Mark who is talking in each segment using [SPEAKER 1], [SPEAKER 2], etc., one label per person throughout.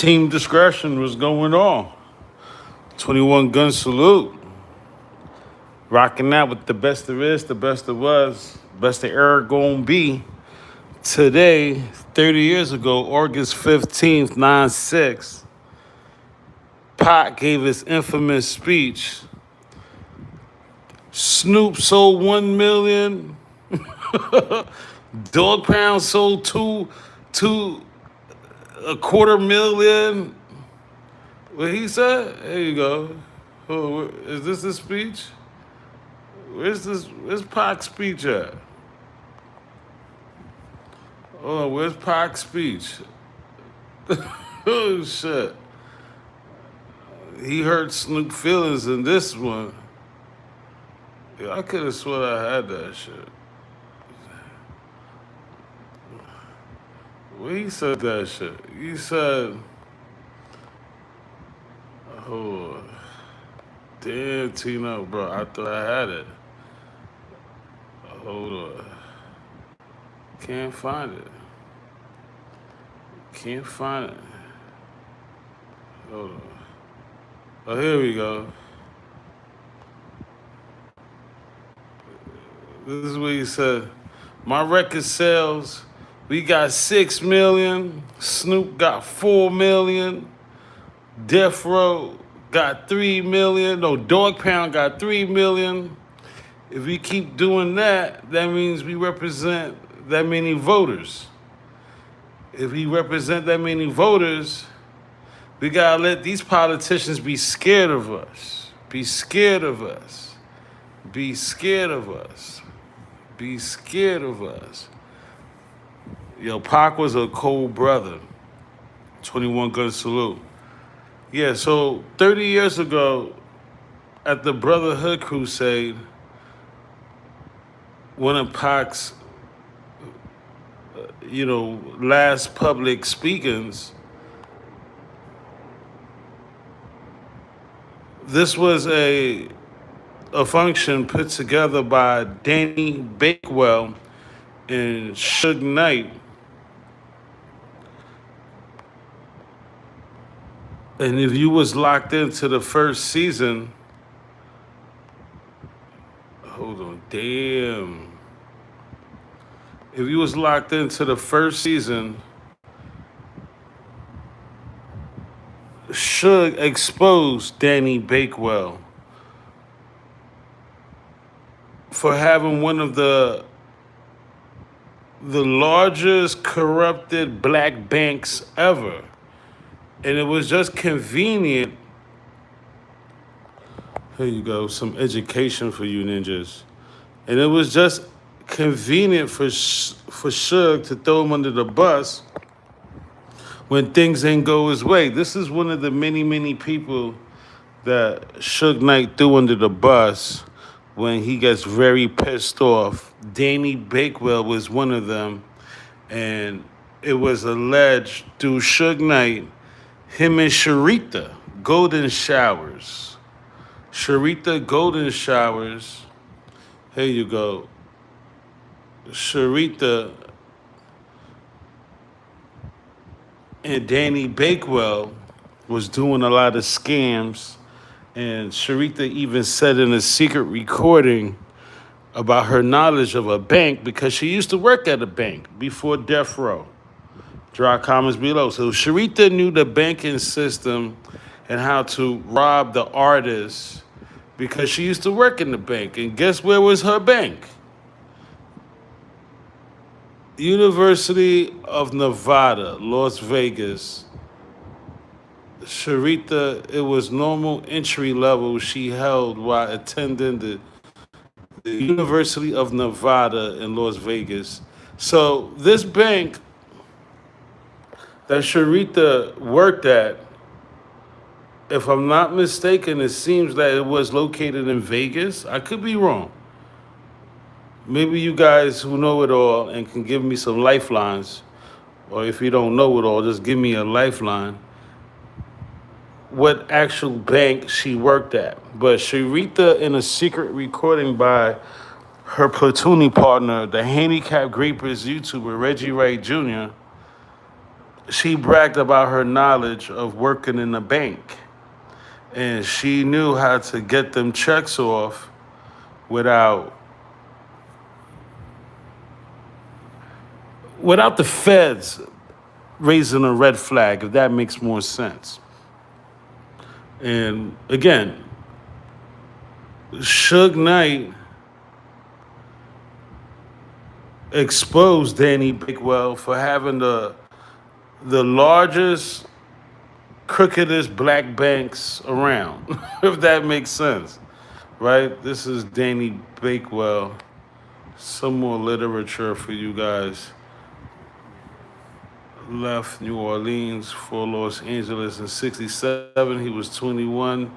[SPEAKER 1] Team discretion was going on. 21 gun salute. Rocking out with the best there is, the best there was, best there ever gonna be. Today, 30 years ago, August 15th, 9/6, Pac gave his infamous speech. Snoop sold 1 million. Dogg Pound sold a quarter million. What he said? There you go. Oh, is this his speech? Where's Pac's speech at? Oh, where's Pac's speech? Oh shit. He hurt Snoop feelings in this one. Yeah, I could have sworn I had that shit. When he said that shit, he said, oh, damn, Tino, bro, I thought I had it. Hold on. Can't find it. Can't find it. Hold on. Oh, here we go. This is what he said. My record sales, we got 6 million. Snoop got 4 million. Death Row got 3 million. No, Dogg Pound got 3 million. If we keep doing that, that means we represent that many voters. If we represent that many voters, we gotta let these politicians be scared of us. Be scared of us. Be scared of us. Be scared of us. Yo, Pac was a cold brother. 21 gun salute. Yeah, so 30 years ago, at the Brotherhood Crusade, one of Pac's, last public speakings, this was a function put together by Danny Bakewell and Suge Knight. And if you was locked into the first season, hold on, damn. If you was locked into the first season, Suge exposed Danny Bakewell for having one of the largest corrupted black banks ever. And it was just convenient. Here you go, some education for you ninjas. And it was just convenient for Suge to throw him under the bus when things ain't go his way. This is one of the many, many people that Suge Knight threw under the bus when he gets very pissed off. Danny Bakewell was one of them. And it was alleged through Suge Knight, him and Sharita, Golden Showers. Sharita Golden Showers. Here you go. Sharita and Danny Bakewell was doing a lot of scams. And Sharita even said in a secret recording about her knowledge of a bank because she used to work at a bank before Death Row. Draw comments below. So Sharita knew the banking system and how to rob the artists because she used to work in the bank. And guess where was her bank? University of Nevada, Las Vegas. Sharita, it was normal entry level she held while attending the University of Nevada in Las Vegas. So this bank that Sharita worked at, if I'm not mistaken, it seems that it was located in Vegas. I could be wrong. Maybe you guys who know it all and can give me some lifelines, or if you don't know it all, just give me a lifeline, what actual bank she worked at. But Sharita, in a secret recording by her platooning partner, the handicapped grapers YouTuber Reggie Wright Jr., she bragged about her knowledge of working in a bank, and she knew how to get them checks off without without the feds raising a red flag, if that makes more sense. And again, Suge Knight exposed Danny Bakewell for having the largest, crookedest black banks around, if that makes sense, right? This is Danny Bakewell. Some more literature for you guys. Left New Orleans for Los Angeles in '67. He was 21.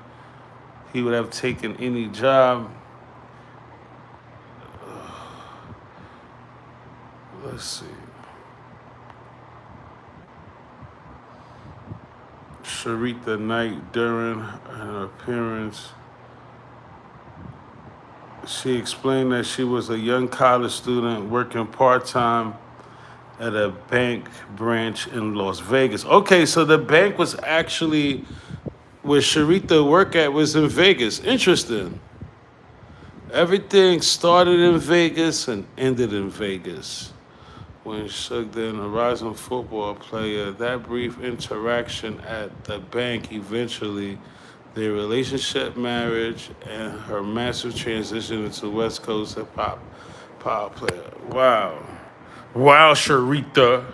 [SPEAKER 1] He would have taken any job. Let's see. Sharita Knight, during her appearance, she explained that she was a young college student working part-time at a bank branch in Las Vegas. Okay, so the bank was actually where Sharita worked at was in Vegas. Interesting. Everything started in Vegas and ended in Vegas. When Suge then, a rising football player, that brief interaction at the bank eventually, their relationship, marriage, and her massive transition into West Coast hip hop power player. Wow. Wow, Sharita.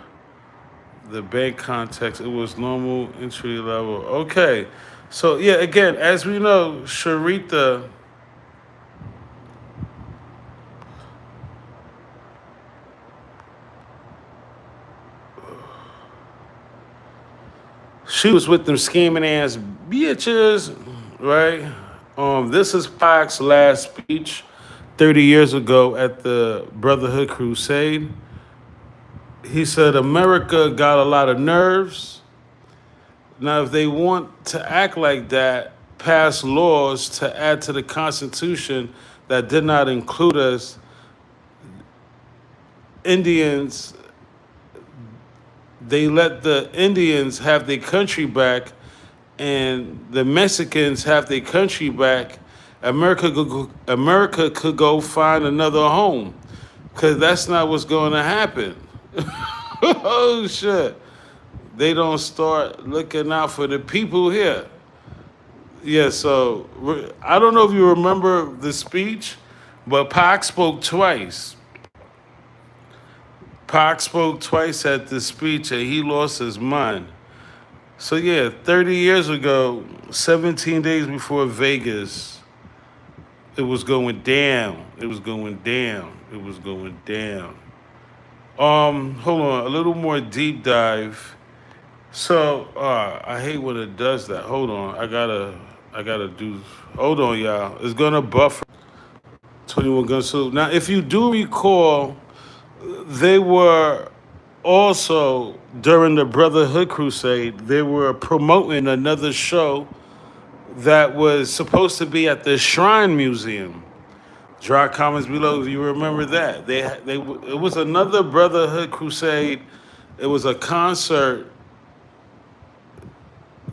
[SPEAKER 1] The bank context, it was normal entry level. Okay. So, yeah, again, as we know, Sharita, she was with them scheming ass bitches, right? This is Pac's last speech 30 years ago at the Brotherhood Crusade. He said, America got a lot of nerves. Now, if they want to act like that, pass laws to add to the Constitution that did not include us, Indians, they let the Indians have their country back and the Mexicans have their country back, America could go find another home, because that's not what's going to happen. Oh, shit. They don't start looking out for the people here. Yeah, so I don't know if you remember the speech, but Pac spoke twice. Pac spoke twice at the speech and he lost his mind. So yeah, 30 years ago, 17 days before Vegas, it was going down. It was going down. It was going down. Hold on, a little more deep dive. So I hate when it does that. Hold on, I gotta do. Hold on, y'all. It's gonna buffer. 21 Gun Salute. Now, if you do recall, they were also during the Brotherhood Crusade. They were promoting another show that was supposed to be at the Shrine Museum. Drop comments below if you remember that. It was another Brotherhood Crusade. It was a concert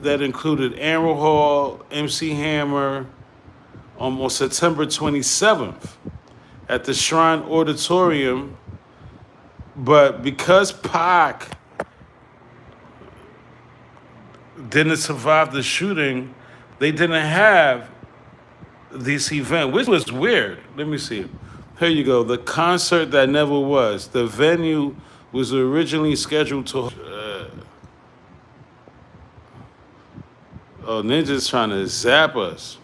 [SPEAKER 1] that included Aaron Hall, MC Hammer, on September 27th at the Shrine Auditorium. But because Pac didn't survive the shooting, they didn't have this event, which was weird. Let me see. Here you go. The concert that never was. The venue was originally scheduled to. Oh, Ninja's trying to zap us.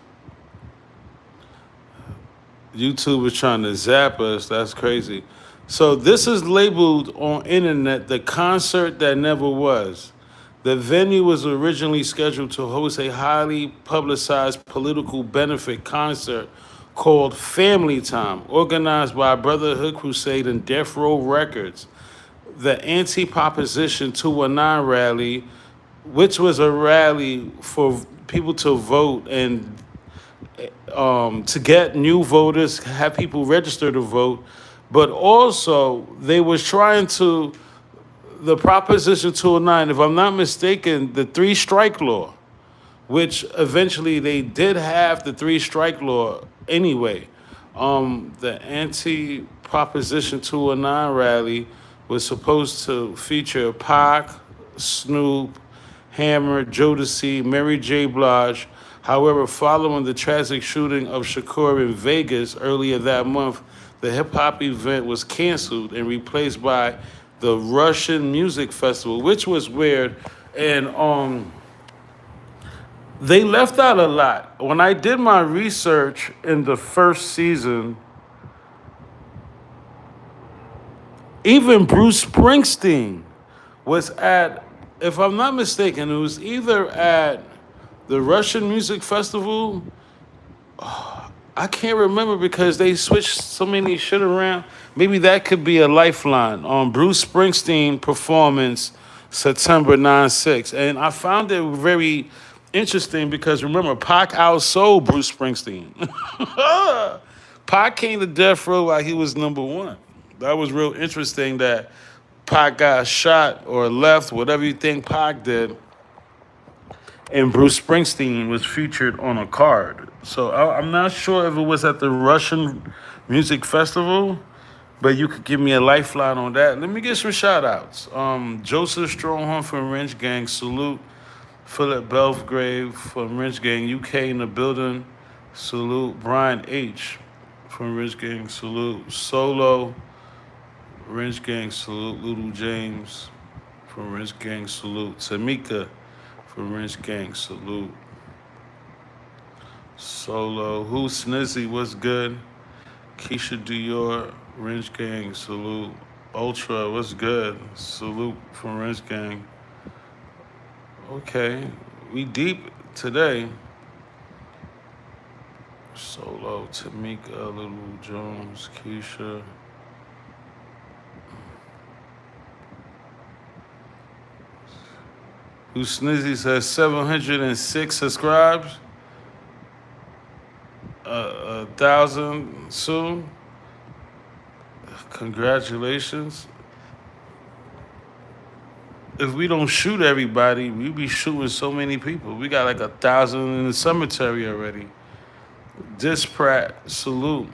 [SPEAKER 1] YouTube was trying to zap us. That's crazy. So this is labeled on internet the concert that never was. The venue was originally scheduled to host a highly publicized political benefit concert called Family Time, organized by Brotherhood Crusade and Death Row Records. The Anti-Proposition 219 rally, which was a rally for people to vote and to get new voters, have people register to vote, but also they was trying to the Proposition 209, if I'm not mistaken, the three strike law, which eventually they did have the three strike law anyway. The anti Proposition 209 rally was supposed to feature Pac, Snoop, Hammer, Jodeci, Mary J. Blige. However, following the tragic shooting of Shakur in Vegas earlier that month, the hip hop event was canceled and replaced by the Russian Music Festival, which was weird. And they left out a lot. When I did my research in the first season, even Bruce Springsteen was at, if I'm not mistaken, it was either at the Russian Music Festival. I can't remember because they switched so many shit around. Maybe that could be a lifeline on Bruce Springsteen performance September 9/6. And I found it very interesting because remember, Pac outsold Bruce Springsteen. Pac came to death row while he was number one. That was real interesting that Pac got shot or left, whatever you think Pac did, and Bruce Springsteen was featured on a card. So I'm not sure if it was at the Russian Music Festival, but you could give me a lifeline on that. Let me get some shout outs. Joseph Strongholm from Wrench Gang, salute. Philip Belgrave from Wrench Gang UK in the building, salute. Brian H from Wrench Gang, salute. Solo, Wrench Gang, salute. Little James from Wrench Gang, salute. Tamika from Wrench Gang, salute. Solo, Who Snizzy, what's good? Keisha Dior, Wrench Gang, salute. Ultra, what's good? Salute from Wrench Gang. Okay, we deep today. Solo, Tamika, Little Jones, Keisha. Who Snizzy says 706 subscribes. 1,000 soon. Congratulations. If we don't shoot everybody, we be shooting so many people. We got like 1,000 in the cemetery already. Dis Pratt, salute.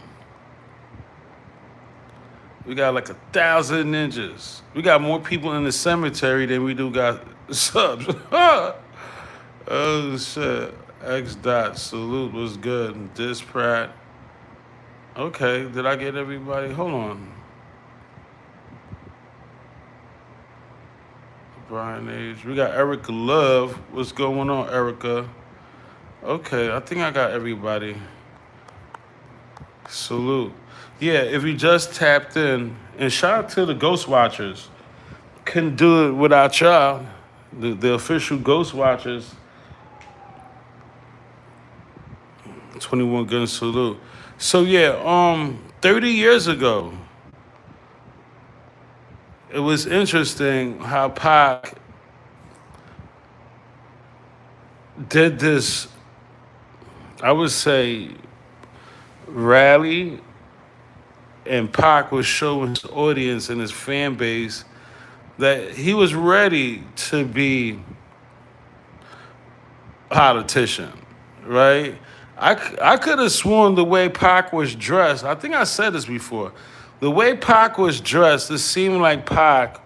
[SPEAKER 1] We got like 1,000 ninjas. We got more people in the cemetery than we do got subs. Oh shit. X dot, salute was good. Dis Pratt. Okay, did I get everybody? Hold on. Brian Age. We got Erica Love. What's going on, Erica? Okay, I think I got everybody. Salute. Yeah, if you just tapped in, and shout out to the Ghost Watchers. Couldn't do it without y'all. The official Ghost Watchers. 21 gun salute. So yeah, 30 years ago, it was interesting how Pac did this, I would say, rally, and Pac was showing his audience and his fan base that he was ready to be a politician, right? I could have sworn the way Pac was dressed, I think I said this before, the way Pac was dressed, it seemed like Pac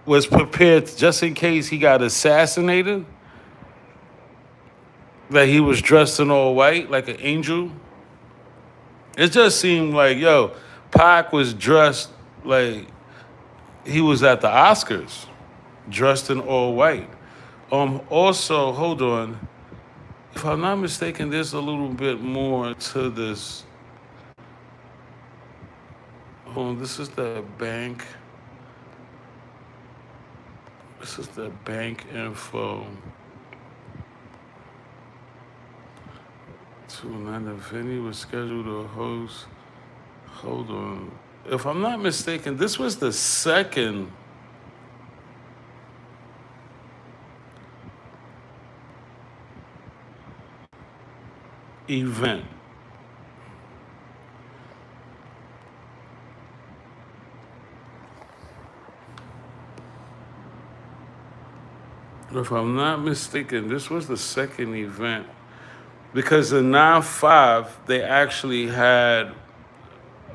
[SPEAKER 1] was prepared just in case he got assassinated, that he was dressed in all white like an angel. It just seemed like, yo, Pac was dressed like he was at the Oscars, dressed in all white. Also, hold on. If I'm not mistaken, there's a little bit more to this. Hold on, this is the bank. This is the bank info. Tonight, the venue was scheduled to host. Hold on. If I'm not mistaken, this was the second event. If I'm not mistaken, this was the second event. Because the 9/5, they actually had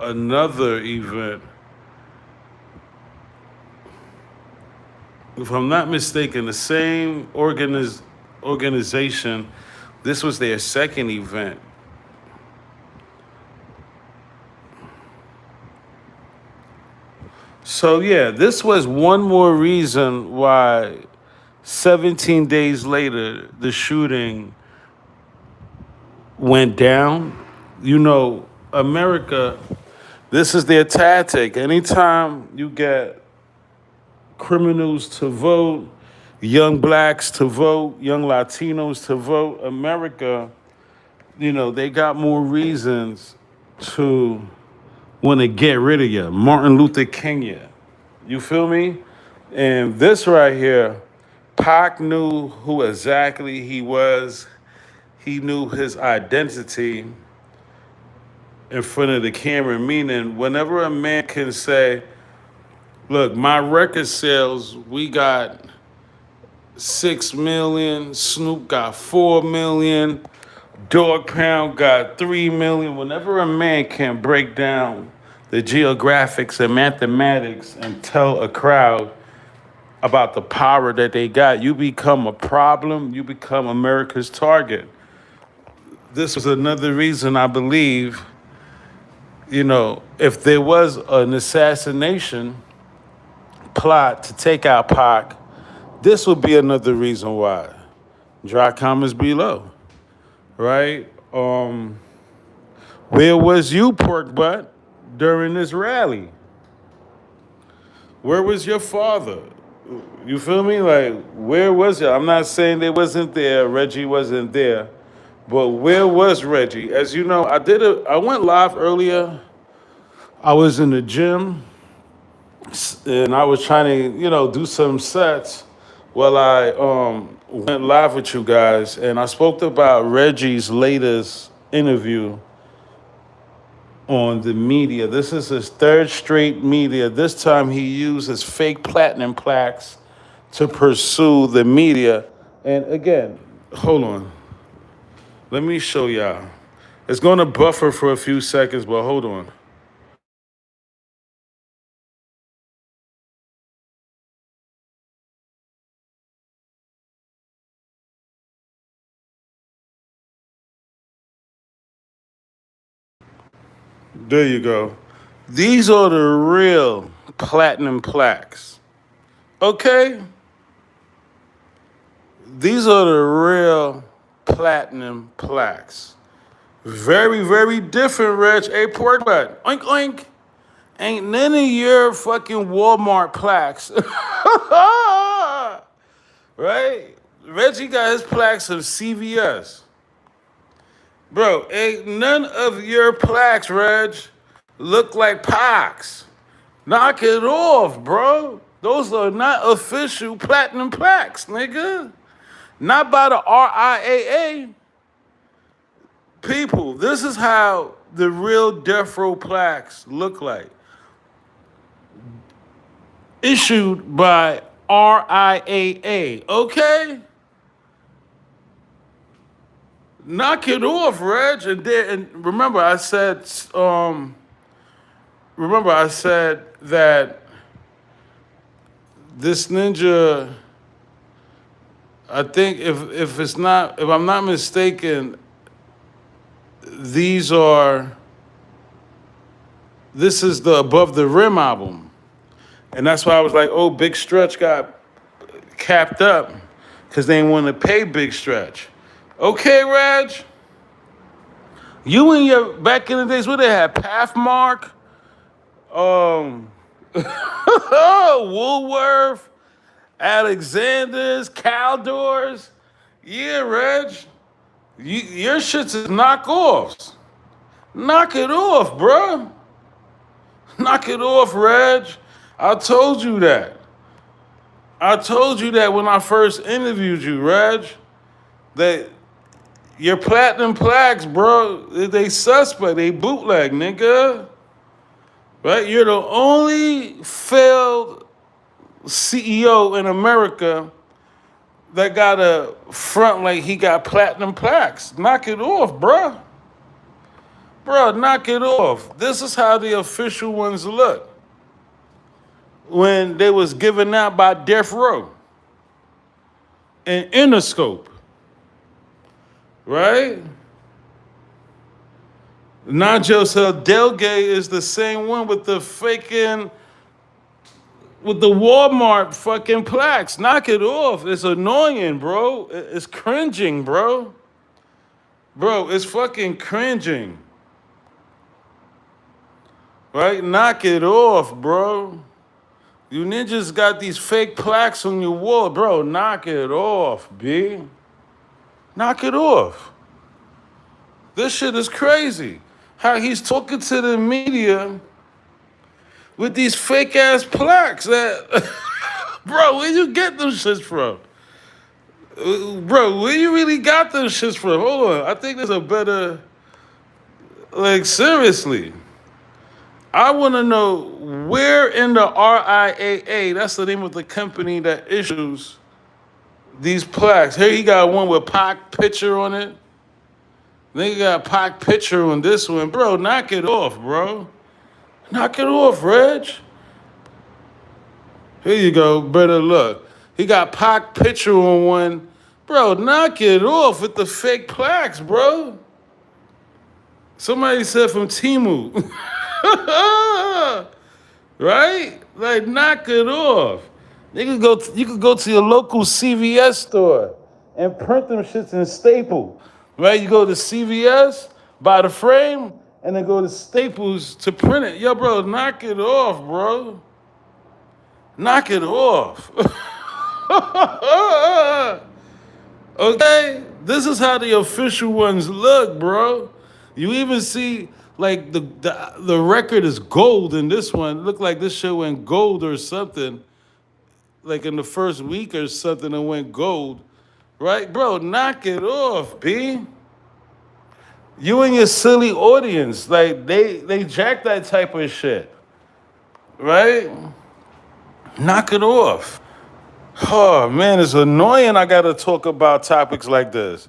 [SPEAKER 1] another event. If I'm not mistaken, the same organization, this was their second event. So yeah, this was one more reason why 17 days later the shooting went down. You know, America, this is their tactic. Anytime you get criminals to vote, young blacks to vote, young Latinos to vote, America, you know, they got more reasons to want to get rid of you. Martin Luther King, yeah. You feel me? And this right here, Pac knew who exactly he was. He knew his identity in front of the camera, meaning whenever a man can say, look, my record sales, we got 6 million, Snoop got 4 million, Dogg Pound got 3 million. Whenever a man can break down the geographics and mathematics and tell a crowd about the power that they got, you become a problem, you become America's target. This was another reason I believe, you know, if there was an assassination plot to take out Pac, this would be another reason why. Dry comments below, right? Where was you, pork butt, during this rally? Where was your father? You feel me? Like, where was it? I'm not saying they wasn't there, Reggie wasn't there, but where was Reggie? As you know, I went live earlier. I was in the gym and I was trying to, you know, do some sets while I went live with you guys, and I spoke about Reggie's latest interview on the media. This is his third straight media. This time he used his fake platinum plaques to pursue the media. And again, hold on. Let me show y'all. It's going to buffer for a few seconds, but hold on. There you go. These are the real platinum plaques. Okay? These are the real platinum plaques. Very, very different, Reg. Hey, pork butt. Oink, oink. Ain't none of your fucking Walmart plaques. Right? Reggie got his plaques of CVS. Bro, ain't none of your plaques, Reg, look like Pac's. Knock it off, bro. Those are not official platinum plaques, nigga. Not by the RIAA. People, this is how the real death row plaques look like. Issued by RIAA, okay? Knock it off, Reg. And remember, I said that this ninja, I think if I'm not mistaken, this is the Above the Rim album. And that's why I was like, oh, Big Stretch got capped up because they didn't want to pay Big Stretch. Okay, Reg. You and your, back in the days, what they had? Pathmark, Woolworth, Alexander's, Caldors. Yeah, Reg. Your shit's is knockoffs. Knock it off, bro. Knock it off, Reg. I told you that. I told you that when I first interviewed you, Reg. That your platinum plaques, bro, they suspect, they bootleg, nigga. Right? You're the only failed CEO in America that got a front like he got platinum plaques. Knock it off, bruh. Bruh, knock it off. This is how the official ones look when they was given out by Death Row and Interscope, right? Nigel Delgay is the same one with the faking, with the Walmart fucking plaques. Knock it off. It's annoying, bro. It's cringing, bro. Bro, it's fucking cringing. Right? Knock it off, bro. You ninjas got these fake plaques on your wall, bro. Knock it off, B. Knock it off. This shit is crazy. How he's talking to the media with these fake ass plaques that, bro, where you get them shits from? Bro, where you really got them shits from? Hold on. I think there's a better, like, seriously. I want to know where in the RIAA, that's the name of the company that issues these plaques. Here he got one with Pac picture on it. Then you got Pac picture on this one. Bro, knock it off, bro. Knock it off, Reg. Here you go, better look. He got Pac picture on one. Bro, knock it off with the fake plaques, bro. Somebody said from Timu. Right? Like, knock it off. You could go to your local CVS store and print them shits in staple. Right? You go to CVS, buy the frame, and then go to Staples to print it. Yo, bro, knock it off, bro. Knock it off. Okay? This is how the official ones look, bro. You even see like the record is gold in this one. It looked like this shit went gold or something. Like in the first week or something, it went gold. Right? Bro, knock it off, B. You and your silly audience, like they jack that type of shit. Right? Knock it off. Oh man, it's annoying I gotta talk about topics like this.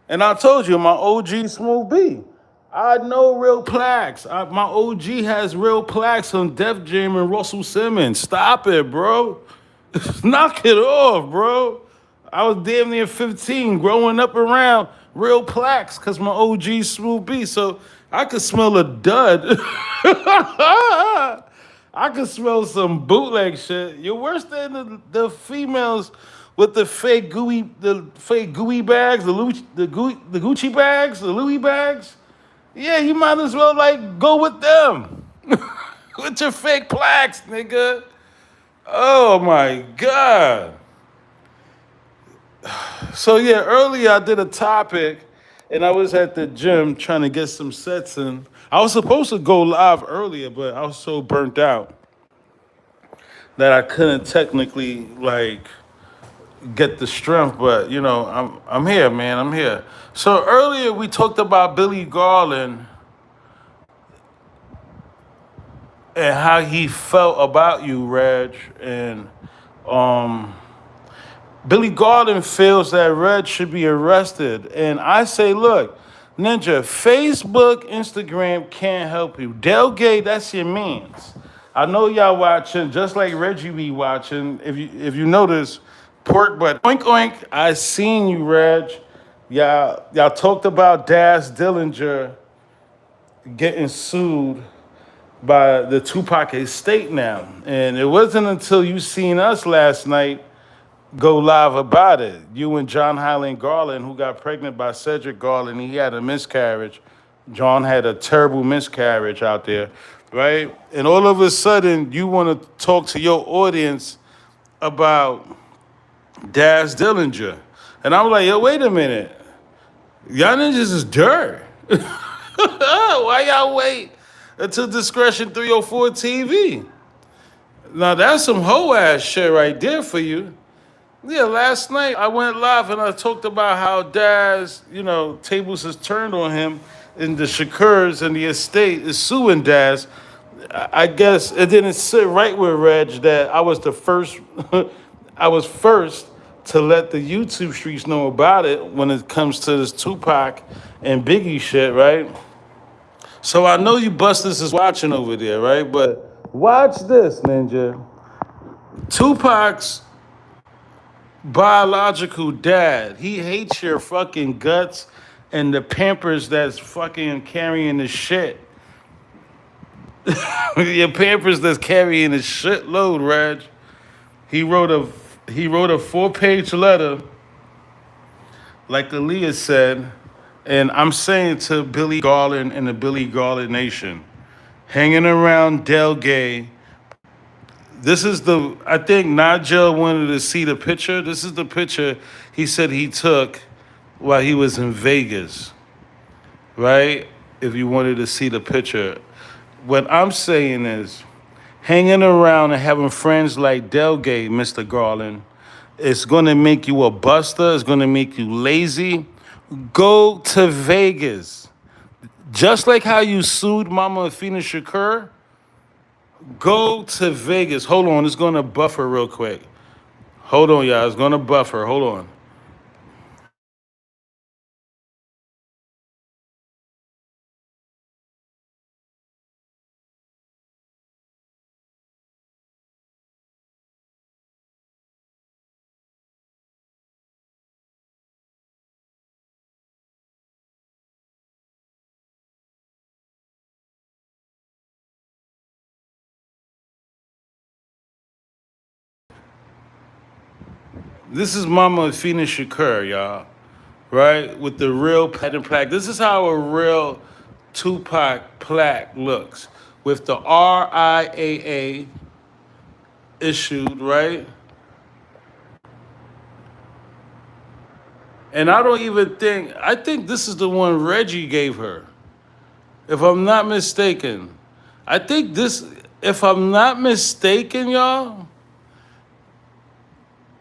[SPEAKER 1] And I told you, my OG Smooth B. I know real plaques. My OG has real plaques on Def Jam and Russell Simmons. Stop it, bro. Knock it off, bro. I was damn near 15 growing up around real plaques because my OG Smooth B. So I could smell a dud. I could smell some bootleg shit. You're worse than the females with the fake gooey bags, the Gucci bags, the Louis bags. Yeah, you might as well like go with them. With your fake plaques, nigga. Oh my God. So yeah, earlier I did a topic and I was at the gym trying to get some sets in. I was supposed to go live earlier, but I was so burnt out that I couldn't technically like get the strength. But you know, I'm here, man. I'm here. So earlier we talked about Billy Garland and how he felt about you, Reg, and Billy Garland feels that Reg should be arrested. And I say, look, Ninja, Facebook, Instagram can't help you. Delgate, that's your means. I know y'all watching, just like Reggie be watching. If you notice, pork butt, oink oink. I seen you, Reg. Y'all talked about Daz Dillinger getting sued by the Tupac estate now, and it wasn't until you seen us last night go live about it. You and John Highland Garland, who got pregnant by Cedric Garland, he had a miscarriage. John had a terrible miscarriage out there, right? And all of a sudden, you want to talk to your audience about Daz Dillinger. And I'm like, yo, wait a minute. Y'all niggas is dirt. Why y'all wait until Discretion 304 TV? Now, that's some hoe ass shit right there for you. Yeah, last night I went live and I talked about how Daz, tables has turned on him and the Shakurs and the estate is suing Daz. I guess it didn't sit right with Reg that I was the first, I was first to let the YouTube streets know about it when it comes to this Tupac and Biggie shit, right? So I know you busters is watching over there, right? But watch this, Ninja. Tupac's biological dad, he hates your fucking guts and the Pampers that's fucking carrying the shit. Your Pampers that's carrying the shitload, Reg. He wrote a he wrote a 4-page letter, like Aaliyah said, and I'm saying to Billy Garland and the Billy Garland Nation, hanging around Del Gay. This is the, I think Nigel wanted to see the picture. This is the picture he said he took while he was in Vegas, right? If you wanted to see the picture. What I'm saying is, hanging around and having friends like Delgate, Mr. Garland, it's going to make you a buster. It's going to make you lazy. Go to Vegas. Just like how you sued Mama Afina Shakur, go to Vegas. Hold on, it's going to buffer real quick. Hold on, y'all. It's going to buffer. Hold on. This is Mama Afina Shakur, y'all. Right? With the real patent plaque. This is how a real Tupac plaque looks. With the RIAA issued, right? And I think this is the one Reggie gave her. If I'm not mistaken. I think this, if I'm not mistaken, y'all,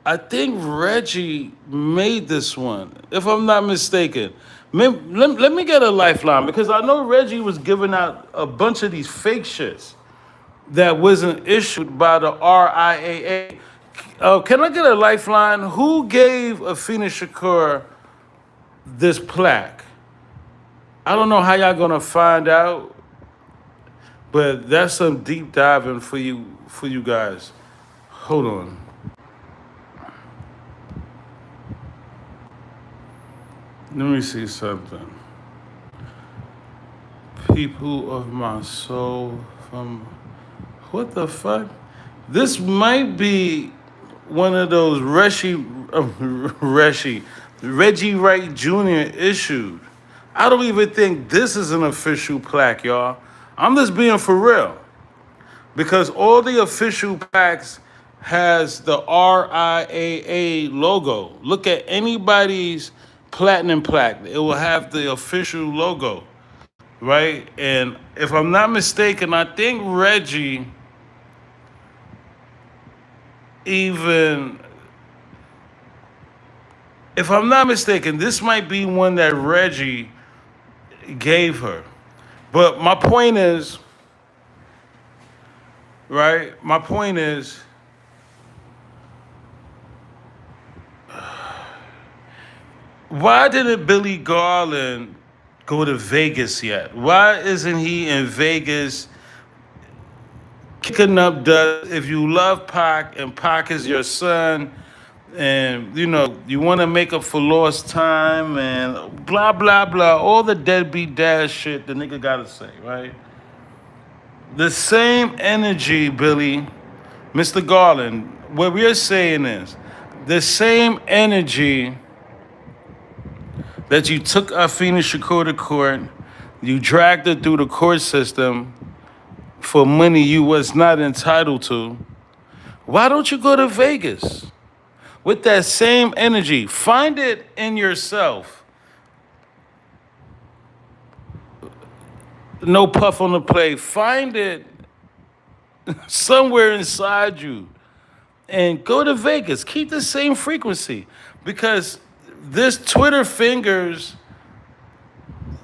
[SPEAKER 1] I think Reggie made this one, if I'm not mistaken. Let me get a lifeline because I know Reggie was giving out a bunch of these fake shits that wasn't issued by the RIAA. Can I get a lifeline? Who gave Afina Shakur this plaque? I don't know how y'all gonna find out, but that's some deep diving for you guys. Hold on. Let me see something. People of my soul from what the fuck? This might be one of those Reggie Wright Jr. issued. I don't even think this is an official plaque, y'all. I'm just being for real. Because all the official plaques has the RIAA logo. Look at anybody's platinum plaque. It will have the official logo, right? And if I'm not mistaken, I think Reggie even, if I'm not mistaken, this might be one that Reggie gave her. But my point is, right? My point is, why didn't Billy Garland go to Vegas yet? Why isn't he in Vegas kicking up dust? If you love Pac and Pac is your son, and you want to make up for lost time and blah blah blah, all the deadbeat dad shit the nigga gotta say, right? The same energy, Billy, Mr. Garland, what we're saying is the same energy that you took Afina Shakur to court, you dragged her through the court system for money you was not entitled to. Why don't you go to Vegas with that same energy? Find it in yourself. No puff on the plate. Find it somewhere inside you and go to Vegas. Keep the same frequency because this Twitter fingers,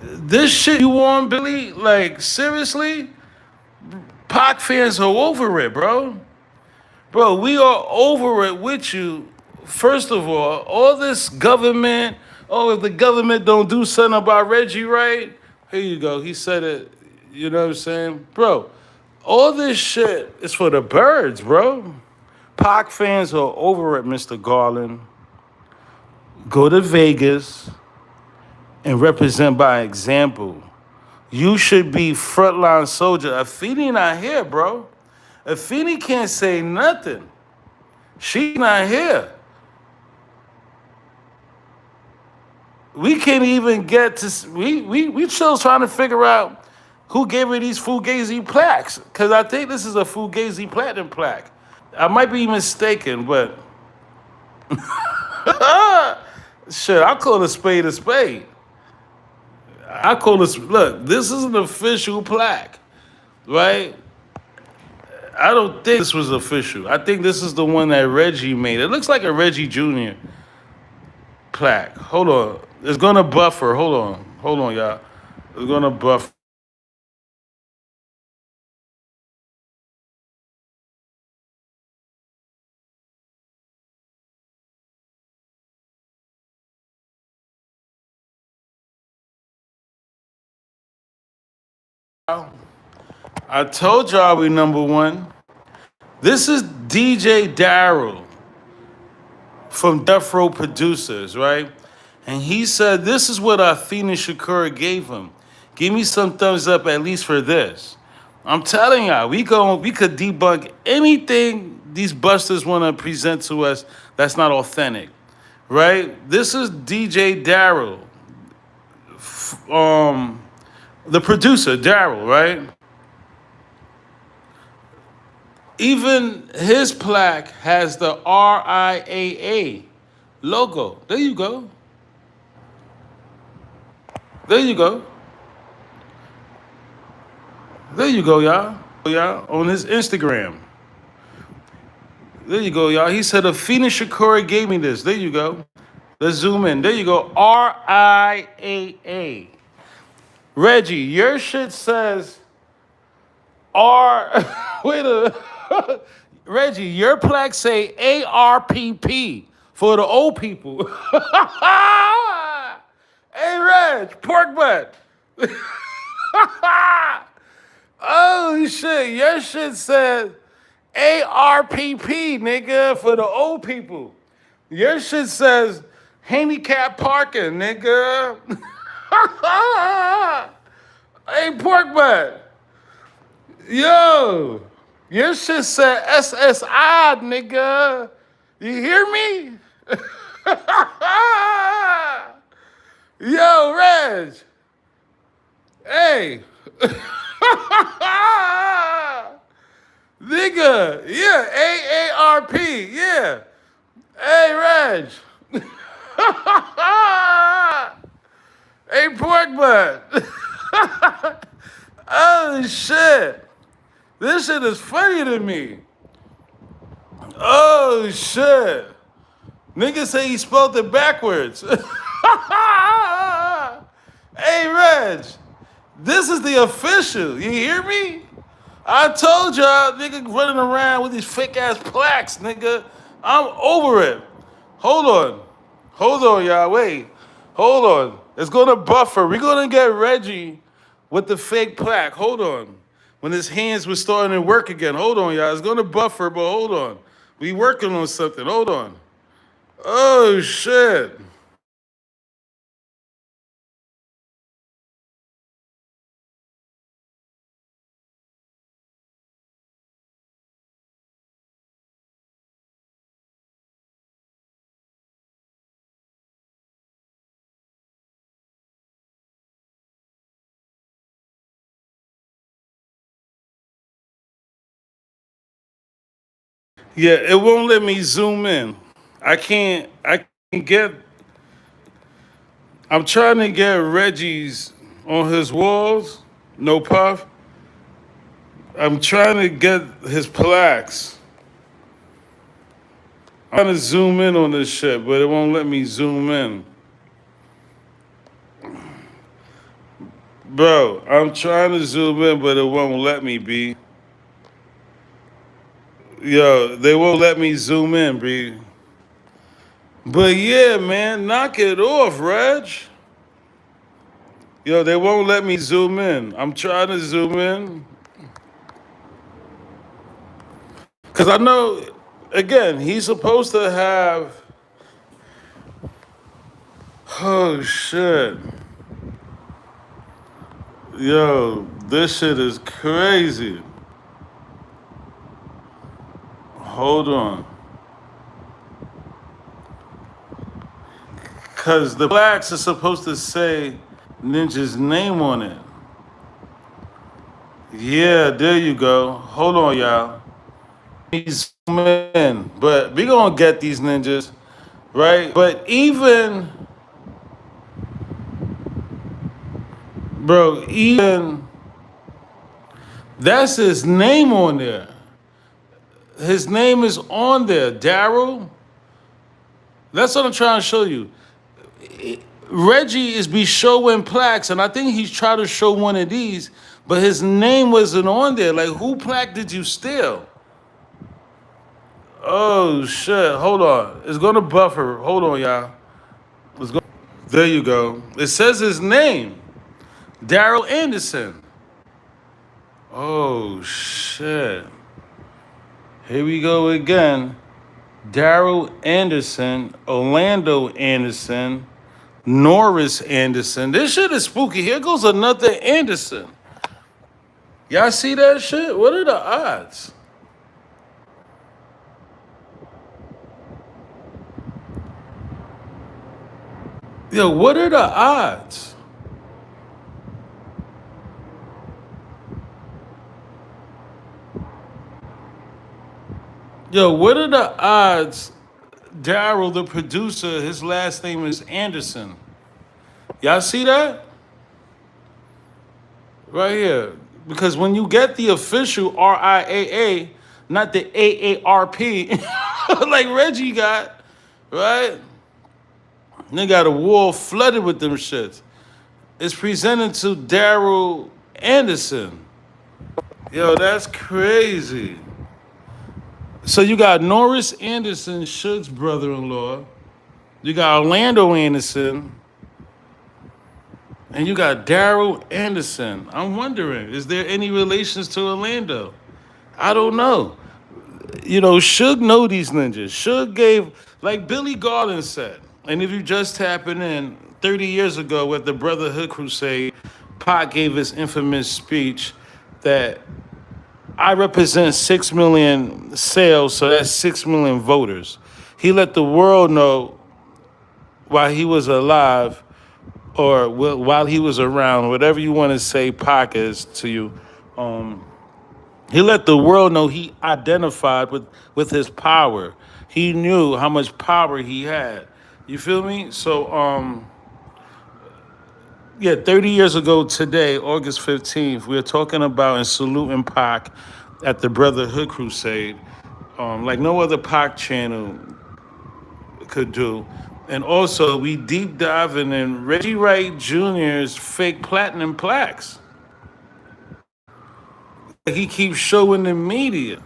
[SPEAKER 1] this shit you on, Billy, like seriously, Pac fans are over it, bro. Bro, we are over it with you First of all this government, oh, if the government don't do something about Reggie right, here you go. He said it, you know what I'm saying? Bro, all this shit is for the birds, bro. Pac fans are over it, Mr. Garland. Go to Vegas and represent by example. You should be frontline soldier. Afeni not here, bro. Afeni can't say nothing. She not here. We can't even get to. We still trying to figure out who gave her these Fugazi plaques. Because I think this is a Fugazi platinum plaque. I might be mistaken, but shit, I call a spade a spade. I call this. Look, this is an official plaque, right? I don't think this was official. I think this is the one that Reggie made. It looks like a Reggie Jr. plaque. Hold on. It's gonna buffer. Hold on, y'all. It's gonna buffer. I told y'all we number one. This is DJ Daryl from Death Row Producers, right? And he said, this is what Athena Shakur gave him. Give me some thumbs up at least for this. I'm telling y'all, we could debunk anything these busters want to present to us that's not authentic, right? This is DJ Daryl, the producer, Daryl, right? Even his plaque has the RIAA logo. There you go. There you go. There you go, y'all. Y'all on his Instagram. There you go, y'all. He said, Afina Shakur gave me this. There you go. Let's zoom in. There you go. RIAA. Reggie, your shit says R. Wait a Reggie, your plaque say ARPP for the old people. Hey, Reg, pork butt. Oh, shit. Your shit says ARPP, nigga, for the old people. Your shit says handicap parking, nigga. Hey, pork butt. Yo, your shit said SSI, nigga. You hear me? Yo, Reg. Hey. Nigga. Yeah, AARP. Yeah. Hey, Reg. Hey, pork butt. Oh, shit. This shit is funny to me. Oh, shit. Nigga say he spelled it backwards. Hey, Reg. This is the official. You hear me? I told y'all, nigga running around with these fake ass plaques, nigga. I'm over it. Hold on. Hold on, y'all. Wait. Hold on. It's gonna buffer. We're gonna get Reggie with the fake plaque. Hold on. When his hands were starting to work again. Hold on, y'all. It's gonna buffer, but hold on. We working on something. Hold on. Oh shit. Yeah, it won't let me zoom in. I can't get I'm trying to get Reggie's on his walls, no puff. I'm trying to get his plaques. I'm trying to zoom in on this shit, but it won't let me zoom in. Bro, I'm trying to zoom in, but it won't let me, B. Yo, they won't let me zoom in, B. But yeah, man, knock it off, Reg. Yo, they won't let me zoom in. I'm trying to zoom in. Because I know, again, he's supposed to have. Oh, shit. Yo, this shit is crazy. Hold on. Because the blacks are supposed to say Ninja's name on it. Yeah, there you go. Hold on, y'all. He's in, but we gonna get these ninjas, right? But even, bro, even that's his name on there. His name is on there, Daryl. That's what I'm trying to show you. Reggie is be showing plaques, and I think he's trying to show one of these, but his name wasn't on there. Like, who plaque did you steal? Oh shit! Hold on, it's gonna buffer. Hold on, y'all. Let's go. There you go. It says his name, Daryl Anderson. Oh shit! Here we go again. Daryl Anderson, Orlando Anderson, Norris Anderson. This shit is spooky. Here goes another Anderson. Y'all see that shit? What are the odds? Yo, what are the odds? Yo, what are the odds? Daryl, the producer, his last name is Anderson. Y'all see that? Right here. Because when you get the official RIAA, not the AARP, like Reggie got, right? They got a wall flooded with them shits. It's presented to Daryl Anderson. Yo, that's crazy. So you got Norris Anderson, Suge's brother-in-law. You got Orlando Anderson. And you got Daryl Anderson. I'm wondering, is there any relations to Orlando? I don't know. You know, Suge know these ninjas. Suge gave, like Billy Garland said, and if you just tapping in, 30 years ago at the Brotherhood Crusade, Pac gave his infamous speech that I represent 6 million sales, so that's 6 million voters. He let the world know while he was alive or while he was around, whatever you want to say Pac is to you, he let the world know he identified with his power. He knew how much power he had. You feel me? So, yeah, 30 years ago today, August 15th, we were talking about and saluting Pac at the Brotherhood Crusade, like no other Pac channel could do. And also, we deep diving in Reggie Wright Jr.'s fake platinum plaques. He keeps showing the media.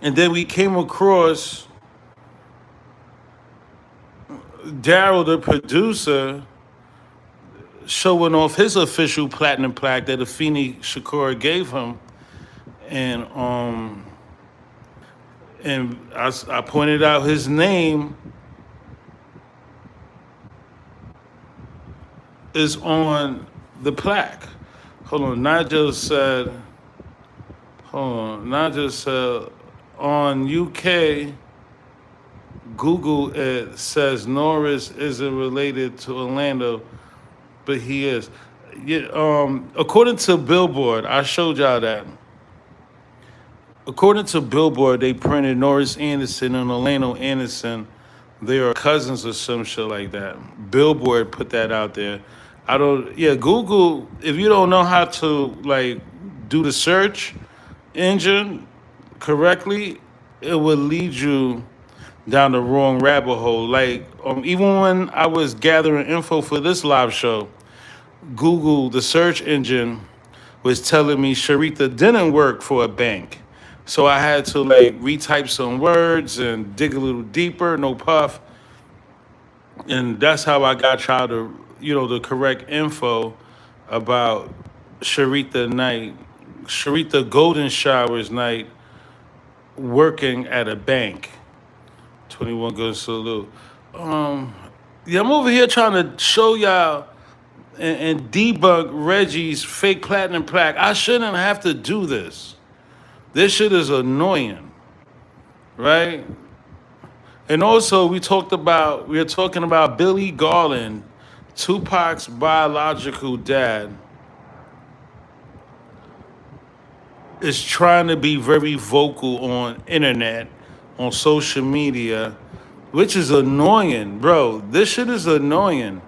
[SPEAKER 1] And then we came across Daryl, the producer, showing off his official platinum plaque that Afeni Shakur gave him. And I pointed out his name is on the plaque. Hold on, Naja said on UK Google it says Norris isn't related to Orlando, but he is. Yeah, according to Billboard, I showed y'all that. According to Billboard, they printed Norris Anderson and Orlando Anderson. They are cousins or some shit like that. Billboard put that out there. I don't. Yeah, Google. If you don't know how to like do the search engine correctly, it will lead you down the wrong rabbit hole. Like even when I was gathering info for this live show, Google, the search engine, was telling me Sharita didn't work for a bank. So I had to like retype some words and dig a little deeper, no puff. And that's how I got y'all the correct info about Sharita Knight, Sharita Golden Showers Night working at a bank. 21 good salute. Um, yeah, I'm over here trying to show y'all and debunk Reggie's fake platinum plaque. I shouldn't have to do this. This shit is annoying, right? And also, we were talking about Billy Garland, Tupac's biological dad, is trying to be very vocal on internet, on social media, which is annoying, bro. This shit is annoying.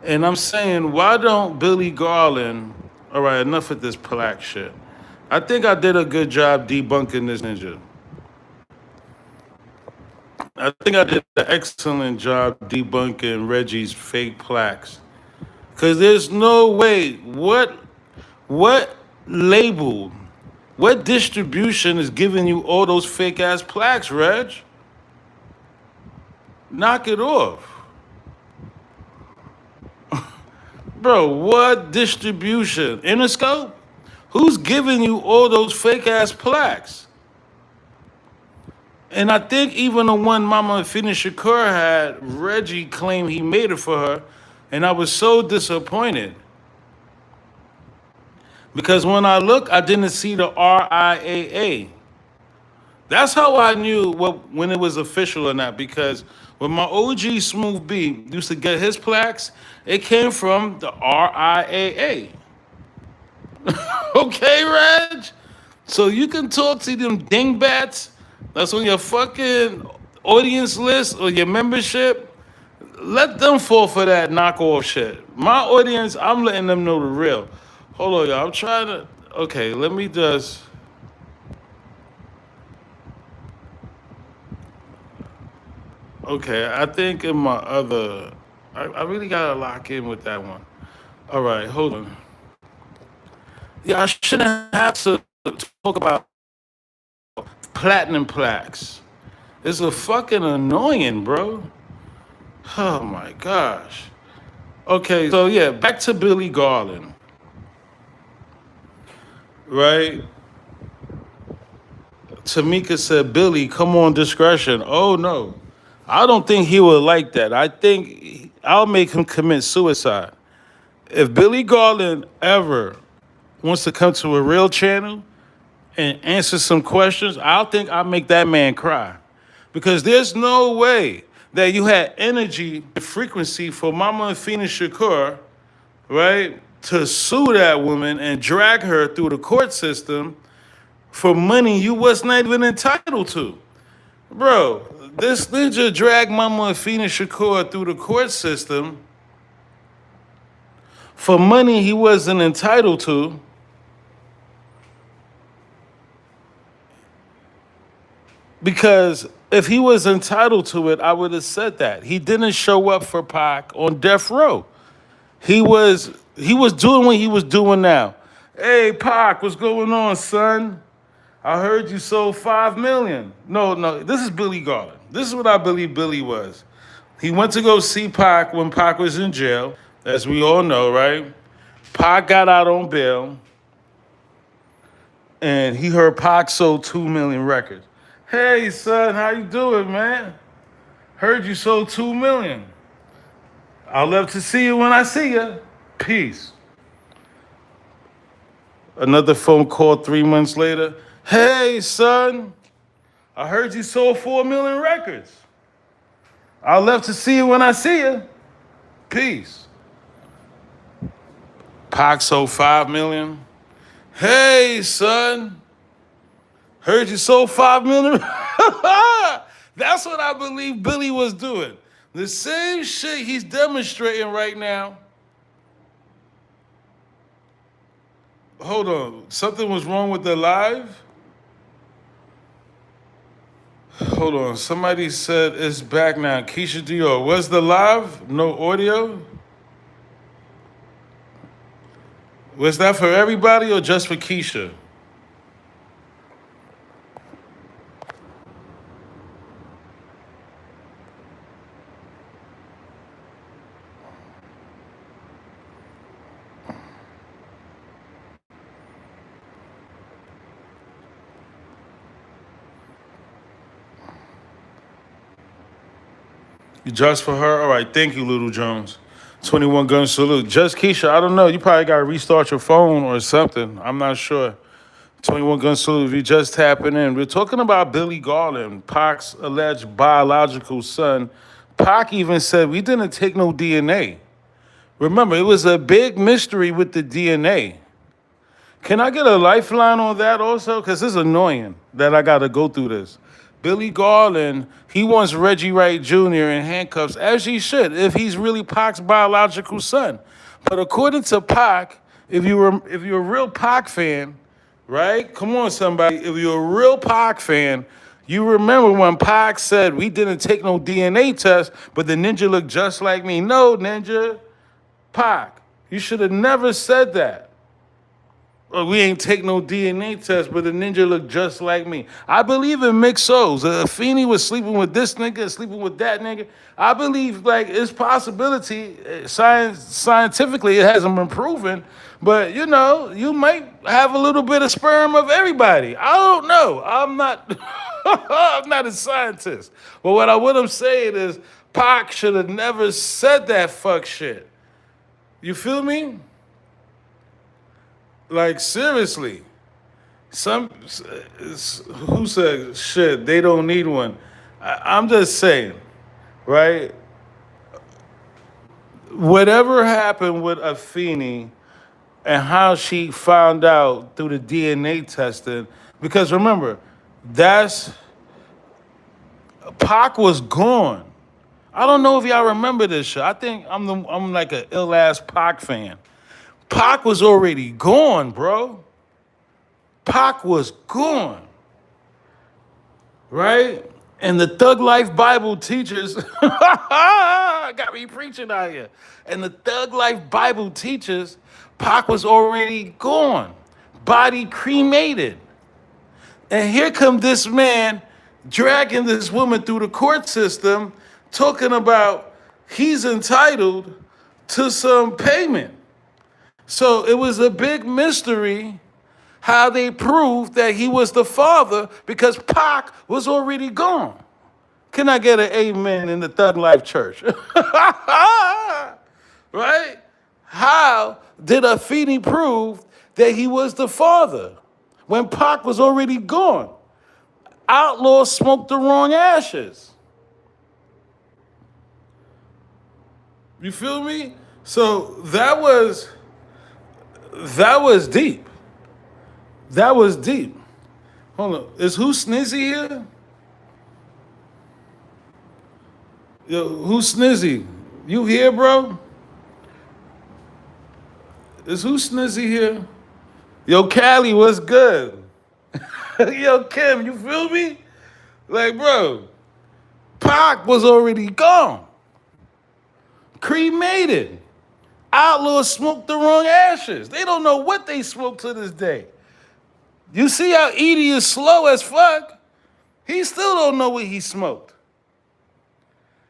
[SPEAKER 1] And I'm saying, why don't Billy Garland, all right, enough of this plaque shit. I think I did a good job debunking this ninja. I think I did an excellent job debunking Reggie's fake plaques. Cause there's no way. What label, what distribution is giving you all those fake ass plaques, Reg? Knock it off. Bro, what distribution? Interscope? Who's giving you all those fake ass plaques? And I think even the one Mama Fina Shakur had, Reggie claimed he made it for her. And I was so disappointed. Because when I look, I didn't see the RIAA. That's how I knew when it was official or not. Because when my OG Smooth B used to get his plaques, it came from the RIAA. Okay, Reg? So you can talk to them dingbats that's on your fucking audience list or your membership. Let them fall for that knockoff shit. My audience, I'm letting them know the real. Hold on, y'all. I'm trying to. Okay, let me just. Okay, I think in my other. I really gotta lock in with that one. All right, hold on. Yeah, I shouldn't have to talk about platinum plaques. It's a fucking annoying, bro. Oh my gosh. Okay, so yeah, back to Billy Garland, right? Tamika said, Billy, come on, discretion. Oh no. I don't think he would like that. I think I'll make him commit suicide. If Billy Garland ever wants to come to a real channel and answer some questions, I'll think I'll make that man cry. Because there's no way that you had energy and frequency for Mama and Fina Shakur, right, to sue that woman and drag her through the court system for money you was not even entitled to. Bro, this ninja dragged Mama and Fina Shakur through the court system for money he wasn't entitled to. Because if he was entitled to it, I would have said that. He didn't show up for Pac on death row. He was doing what he was doing now. Hey Pac, what's going on, son? I heard you sold 5 million. No, this is Billy Garland. This is what I believe Billy was. He went to go see Pac when Pac was in jail, as we all know, right? Pac got out on bail, and he heard Pac sold 2 million records. Hey, son, how you doing, man? Heard you sold 2 million. I'll love to see you when I see you. Peace. Another phone call 3 months later. Hey, son, I heard you sold 4 million records. I'll love to see you when I see you. Peace. Pac sold 5 million. Hey, son, heard you sold 5 million. That's what I believe Billy was doing. The same shit he's demonstrating right now. Hold on, something was wrong with the live? Hold on, somebody said it's back now. Keisha Dior, was the live? No audio? Was that for everybody or just for Keisha? You just for her? All right, thank you, Little Jones. 21 gun salute. Just Keisha, I don't know. You probably got to restart your phone or something. I'm not sure. 21 gun salute. If you just tapping in, we're talking about Billy Garland, Pac's alleged biological son. Pac even said we didn't take no DNA. Remember, it was a big mystery with the DNA. Can I get a lifeline on that also? Because it's annoying that I got to go through this. Billy Garland, he wants Reggie Wright Jr. in handcuffs, as he should, if he's really Pac's biological son. But according to Pac, if you're a real Pac fan, right? Come on, somebody. If you're a real Pac fan, you remember when Pac said we didn't take no DNA test, but the ninja looked just like me. No, ninja, Pac, you should have never said that. Oh, we ain't take no DNA test, but the ninja looked just like me. I believe in mixed souls. Feeney was sleeping with this nigga, sleeping with that nigga. I believe like it's possibility. Scientifically, it hasn't been proven, but you know, you might have a little bit of sperm of everybody. I don't know. I'm not. I'm not a scientist. But what I'm saying is, Pac should have never said that fuck shit. You feel me? Like seriously, who said shit? They don't need one. I'm just saying, right? Whatever happened with Afeni and how she found out through the DNA testing, because remember, that's Pac was gone. I don't know if y'all remember this shit. I think I'm like an ill ass Pac fan. Pac was already gone, bro. Pac was gone, right? And the Thug Life Bible teaches, got me preaching out here. And the Thug Life Bible teaches, Pac was already gone, body cremated. And here come this man dragging this woman through the court system, talking about he's entitled to some payment. So it was a big mystery how they proved that he was the father because Pac was already gone. Can I get an amen in the Thug Life Church? Right? How did Afeni prove that he was the father when Pac was already gone? Outlaw smoked the wrong ashes. You feel me? So that was deep. That was deep. Hold on. Is Who Snizzy here? Yo, Who Snizzy? You here, bro? Is Who Snizzy here? Yo, Cali, what's good? Yo, Kim, you feel me? Like, bro, Pac was already gone. Cremated. Outlaws smoked the wrong ashes. They don't know what they smoked to this day. You see how Edie is slow as fuck? He still don't know what he smoked.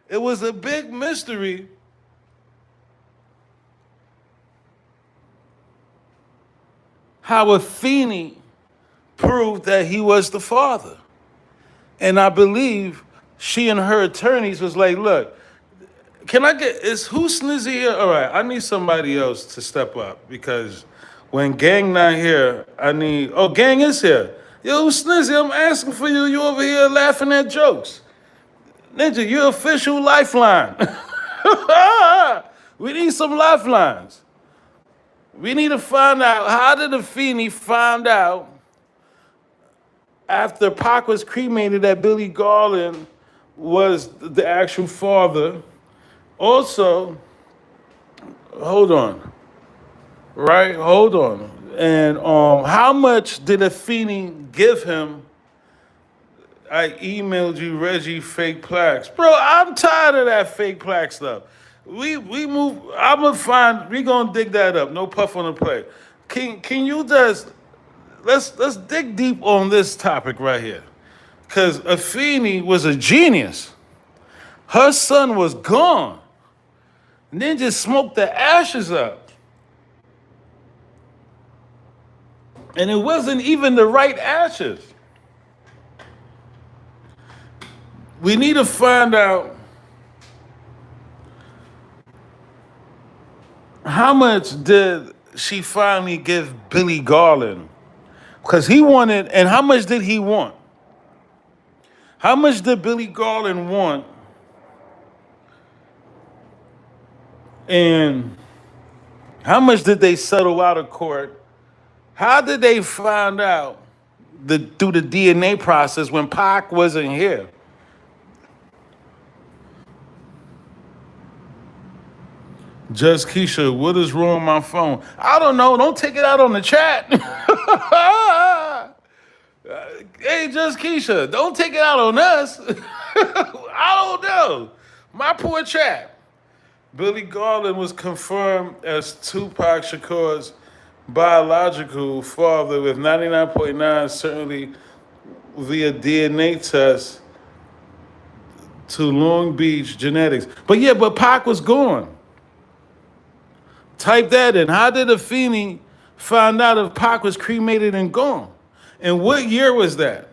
[SPEAKER 1] It was a big mystery. How Afeni proved that he was the father. And I believe she and her attorneys was like, look, is Who Snizzy here? All right, I need somebody else to step up because when Gang not here, Gang is here. Yo, Snizzy, I'm asking for you. You over here laughing at jokes. Ninja, you official lifeline. We need some lifelines. We need to find out, how did Afeni find out after Pac was cremated that Billy Garland was the actual father? Also, hold on. Right? Hold on. And how much did Afeni give him? I emailed you Reggie fake plaques. Bro, I'm tired of that fake plaque stuff. We move, we gonna dig that up. No puff on the plate. Can you just, let's dig deep on this topic right here. Because Afeni was a genius. Her son was gone. And then just smoked the ashes up. And it wasn't even the right ashes. We need to find out how much did she finally give Billy Garland? Because he wanted, and how much did he want? How much did Billy Garland want? And how much did they settle out of court? How did they find out through the DNA process when Pac wasn't here? Just Keisha, what is wrong with my phone? I don't know. Don't take it out on the chat. Hey, Just Keisha, don't take it out on us. I don't know. My poor chap. Billy Garland was confirmed as Tupac Shakur's biological father with 99.9 certainly via DNA test to Long Beach genetics. But yeah, but Pac was gone. Type that in. How did Afeni find out if Pac was cremated and gone? And what year was that?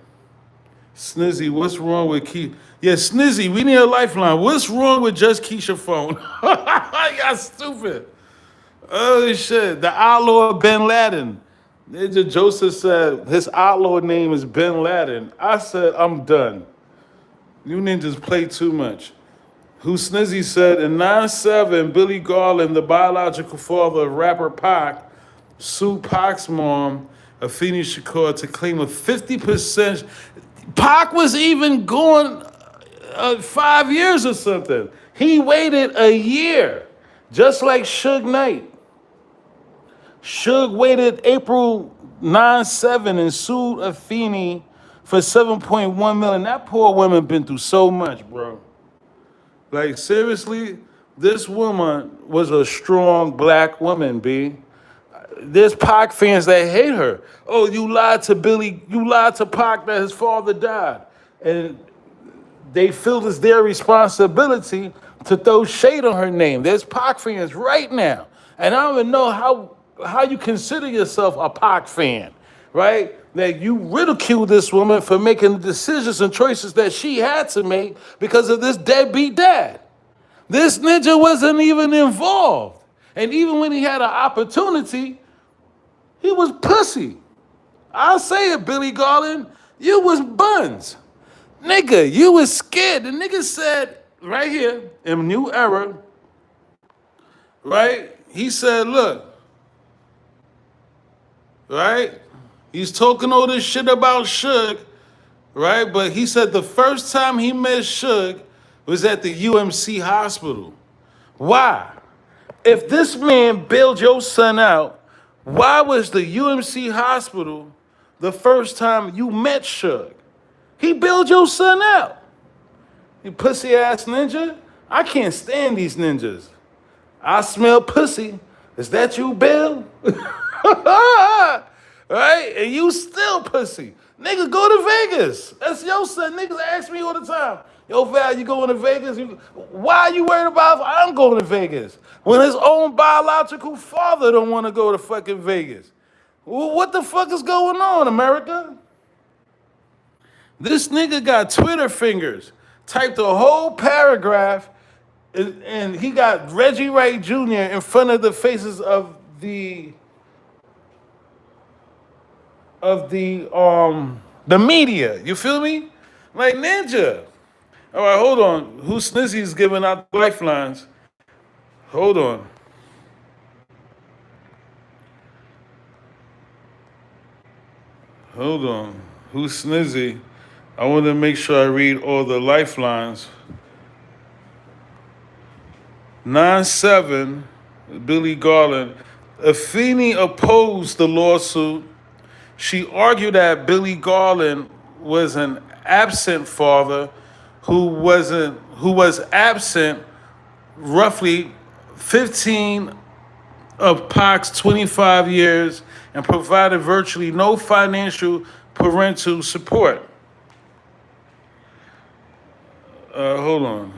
[SPEAKER 1] Snizzy, what's wrong with Keisha? Yeah, Snizzy, we need a lifeline. What's wrong with Just Keisha phone? Y'all stupid. Oh shit. The outlaw Bin Laden. Ninja Joseph said his outlaw name is Bin Laden. I said, I'm done. You ninjas play too much. Who Snizzy said in 9/7, Billy Garland, the biological father of rapper Pac, sued Pac's mom, Afeni Shakur, to claim a 50%. Pac was even going 5 years or something. He waited a year, just like Suge Knight. Suge waited April 9/7 and sued Afeni for 7.1 million. That poor woman been through so much, bro. Like, seriously, this woman was a strong black woman, B. There's Pac fans that hate her. Oh, you lied to Billy, you lied to Pac that his father died. And they feel it's their responsibility to throw shade on her name. There's Pac fans right now. And I don't even know how you consider yourself a Pac fan, right? That you ridicule this woman for making decisions and choices that she had to make because of this deadbeat dad. This ninja wasn't even involved. And even when he had an opportunity, he was pussy. I'll say it, Billy Garland. You was buns. Nigga, you was scared. The nigga said right here in New Era, right? He said, look, right? He's talking all this shit about Suge, right? But he said the first time he met Suge was at the UMC hospital. Why? If this man bailed your son out, why was the UMC hospital the first time you met Suge? He bailed your son out. You pussy ass ninja. I can't stand these ninjas. I smell pussy. Is that you, Bill? Right? And you still pussy. Nigga, go to Vegas. That's your son. Niggas ask me all the time. Yo, Val, you going to Vegas? Why are you worried about if I'm going to Vegas? When his own biological father don't want to go to fucking Vegas. What the fuck is going on, America? This nigga got Twitter fingers. Typed a whole paragraph and he got Reggie Wright Jr. in front of the faces of the media. You feel me? Like ninja. All right, hold on. Who Snizzy's giving out lifelines? Hold on. Hold on. Who's Snizzy? I want to make sure I read all the lifelines. 9/7, Billy Garland. Afeni opposed the lawsuit. She argued that Billy Garland was an absent father who was absent roughly 15 of Pac's 25 years and provided virtually no financial parental support. Hold on.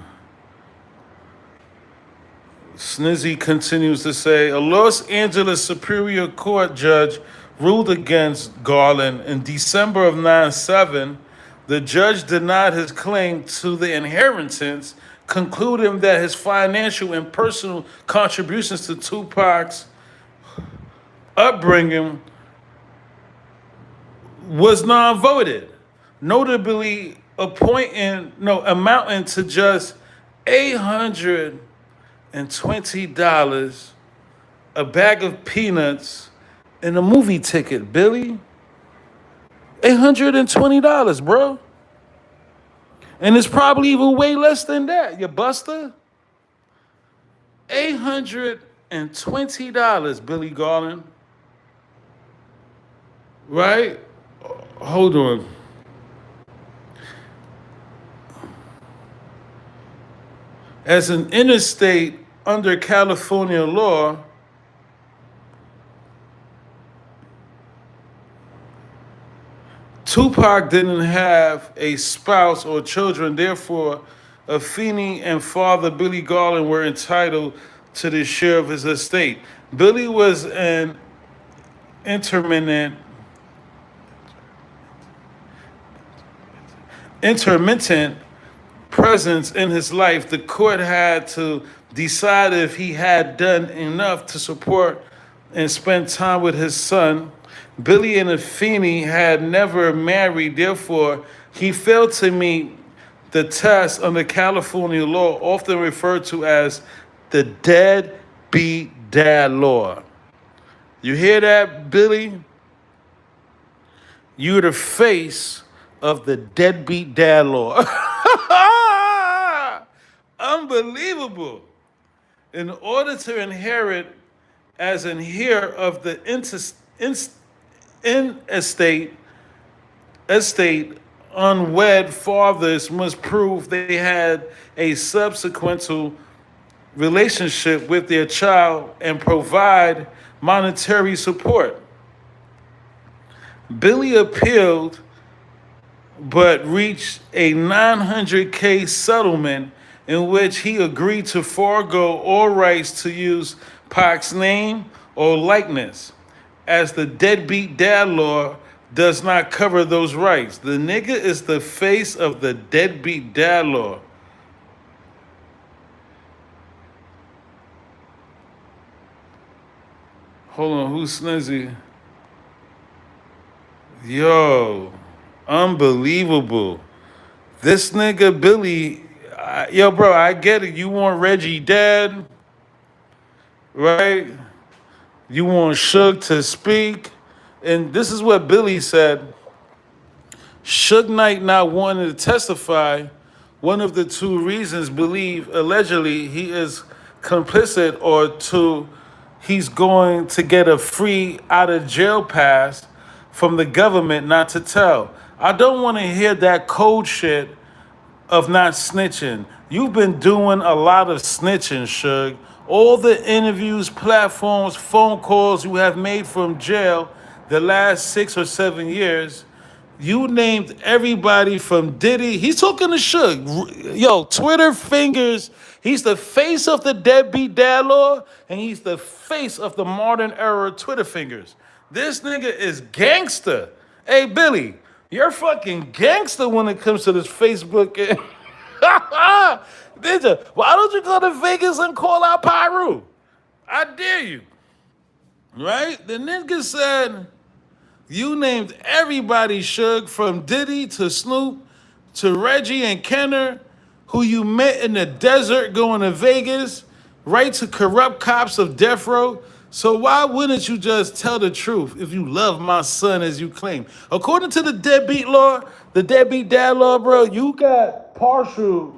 [SPEAKER 1] Snizzy continues to say, a Los Angeles Superior Court judge ruled against Garland in December of 9/7. The judge denied his claim to the inheritance concluding that his financial and personal contributions to Tupac's upbringing was non-voted, notably amounting to just $820, a bag of peanuts, and a movie ticket, Billy. $820, bro. And it's probably even way less than that, you buster. $820, Billy Garland. Right? Hold on. As an interstate under California law, Tupac didn't have a spouse or children, therefore, Afeni and father Billy Garland were entitled to the share of his estate. Billy was an intermittent presence in his life. The court had to decide if he had done enough to support and spend time with his son. Billy and Afeni had never married, therefore, he failed to meet the test under California law, often referred to as the deadbeat dad law. You hear that, Billy? You're the face of the deadbeat dad law. Unbelievable. In order to inherit as an heir of the estate, unwed fathers must prove they had a subsequent relationship with their child and provide monetary support. Billy appealed but reached a $900K settlement in which he agreed to forego all rights to use Pac's name or likeness, as the deadbeat dad law does not cover those rights. The nigga is the face of the deadbeat dad law. Hold on, who's Snizzy? Yo, unbelievable. This nigga Billy, yo, bro, I get it. You want Reggie dead, right? You want Suge to speak. And this is what Billy said. Suge Knight not wanting to testify, one of the two reasons allegedly he is complicit, or two, he's going to get a free out of jail pass from the government not to tell. I don't want to hear that cold shit of not snitching. You've been doing a lot of snitching, Suge. All the interviews, platforms, phone calls you have made from jail the last 6 or 7 years, you named everybody from Diddy. He's talking to Suge. Yo, Twitter fingers. He's the face of the deadbeat dad law, and he's the face of the modern era Twitter fingers. This nigga is gangster. Hey, Billy, you're fucking gangster when it comes to this Facebook. Why don't you go to Vegas and call out Pyru? I dare you. Right? The nigga said, you named everybody, Suge, from Diddy to Snoop to Reggie and Kenner, who you met in the desert going to Vegas, right, to corrupt cops of death row. So why wouldn't you just tell the truth if you love my son as you claim? According to the deadbeat law, the deadbeat dad law, bro, you got partial.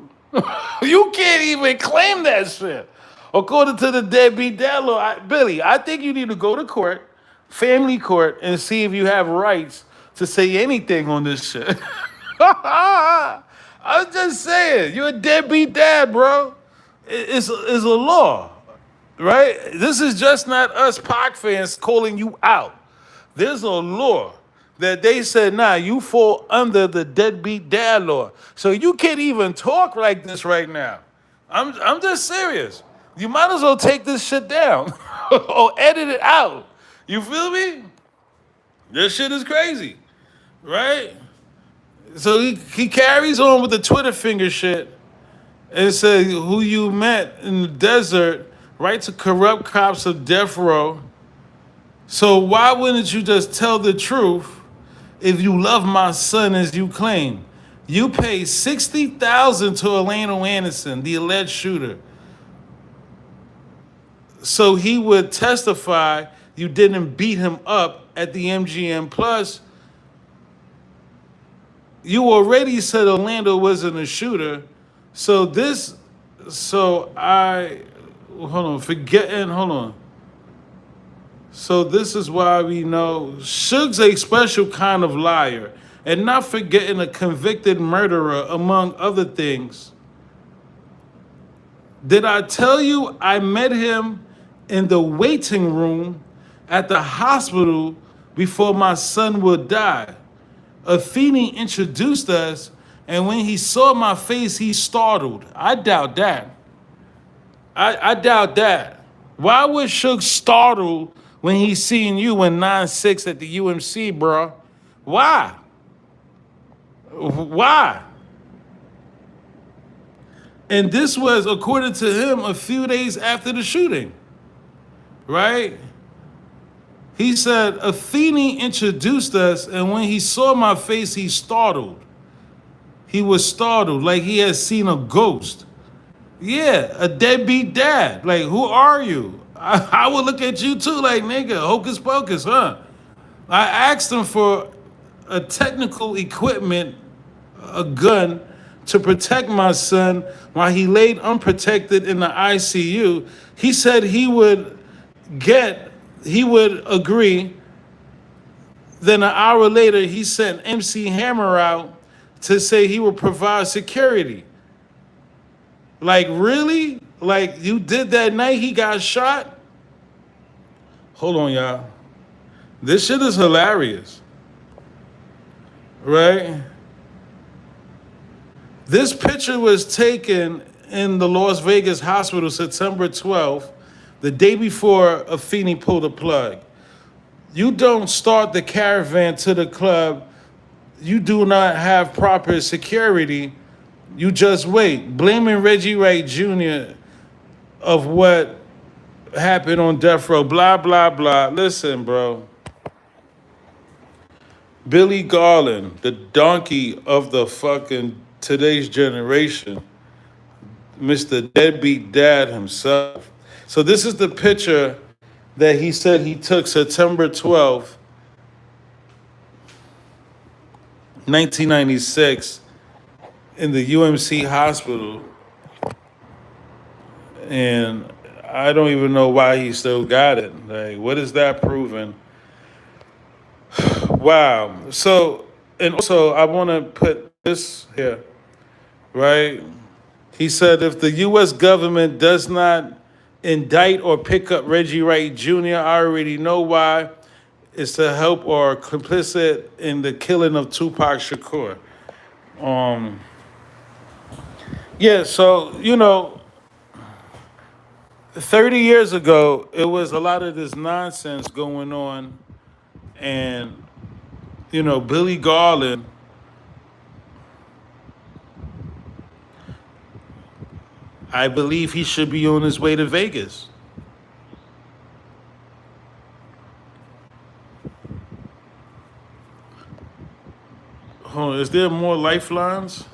[SPEAKER 1] You can't even claim that shit. According to the deadbeat dad law, Billy, I think you need to go to court, family court, and see if you have rights to say anything on this shit. I'm just saying, you're a deadbeat dad, bro. It's a law. Right? This is just not us Pac fans calling you out. There's a law that they said, nah, you fall under the deadbeat dad law. So you can't even talk like this right now. I'm just serious. You might as well take this shit down or edit it out. You feel me? This shit is crazy. Right? So he carries on with the Twitter finger shit. It said who you met in the desert, right to corrupt cops of death row. So why wouldn't you just tell the truth if you love my son as you claim? You paid $60,000 to Orlando Anderson, the alleged shooter, so he would testify you didn't beat him up at the MGM. Plus, you already said Orlando wasn't a shooter. So this, so I, hold on, forgetting, hold on. So this is why we know Suge's a special kind of liar, and not forgetting a convicted murderer, among other things. Did I tell you I met him in the waiting room at the hospital before my son would die? Athene introduced us, and when he saw my face, he startled. I doubt that. I doubt that. Why would Suge startle when he seen you in 9-6 at the UMC, bro? Why? Why? And this was, according to him, a few days after the shooting, right? He said, Athene introduced us, and when he saw my face, he startled. He was startled, like he had seen a ghost. Yeah, a deadbeat dad. Like, who are you? I would look at you too, like, nigga, hocus pocus, huh? I asked him for a technical equipment, a gun, to protect my son while he laid unprotected in the ICU. He said he would agree. Then an hour later, he sent MC Hammer out to say he would provide security. Like, really? Like, you did that night he got shot? Hold on, y'all. This shit is hilarious. Right? This picture was taken in the Las Vegas hospital September 12th, the day before Athene pulled the plug. You don't start the caravan to the club. You do not have proper security. You just wait. Blaming Reggie Wright Jr. of what happened on death row, blah, blah, blah. Listen, bro. Billy Garland, the donkey of the fucking today's generation, Mr. Deadbeat Dad himself. So this is the picture that he said he took September 12th, 1996, in the UMC hospital. And I don't even know why he still got it. Like, what is that proving? Wow. So, and also I want to put this here, right? He said if the U.S. government does not indict or pick up Reggie Wright Jr., I already know why. It's to help or complicit in the killing of Tupac Shakur. Yeah, so, 30 years ago, it was a lot of this nonsense going on. And, Billy Garland, I believe he should be on his way to Vegas. Hold on, is there more lifelines?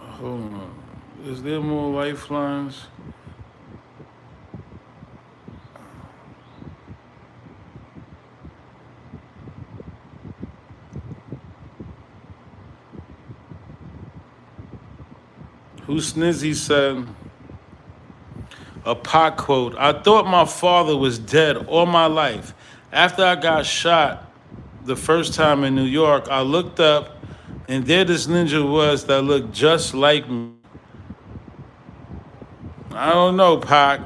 [SPEAKER 1] Hold on. Is there more lifelines? Who Snizzy said, a Pac quote, I thought my father was dead all my life. After I got shot the first time in New York, I looked up and there this ninja was that looked just like me. I don't know, Pac.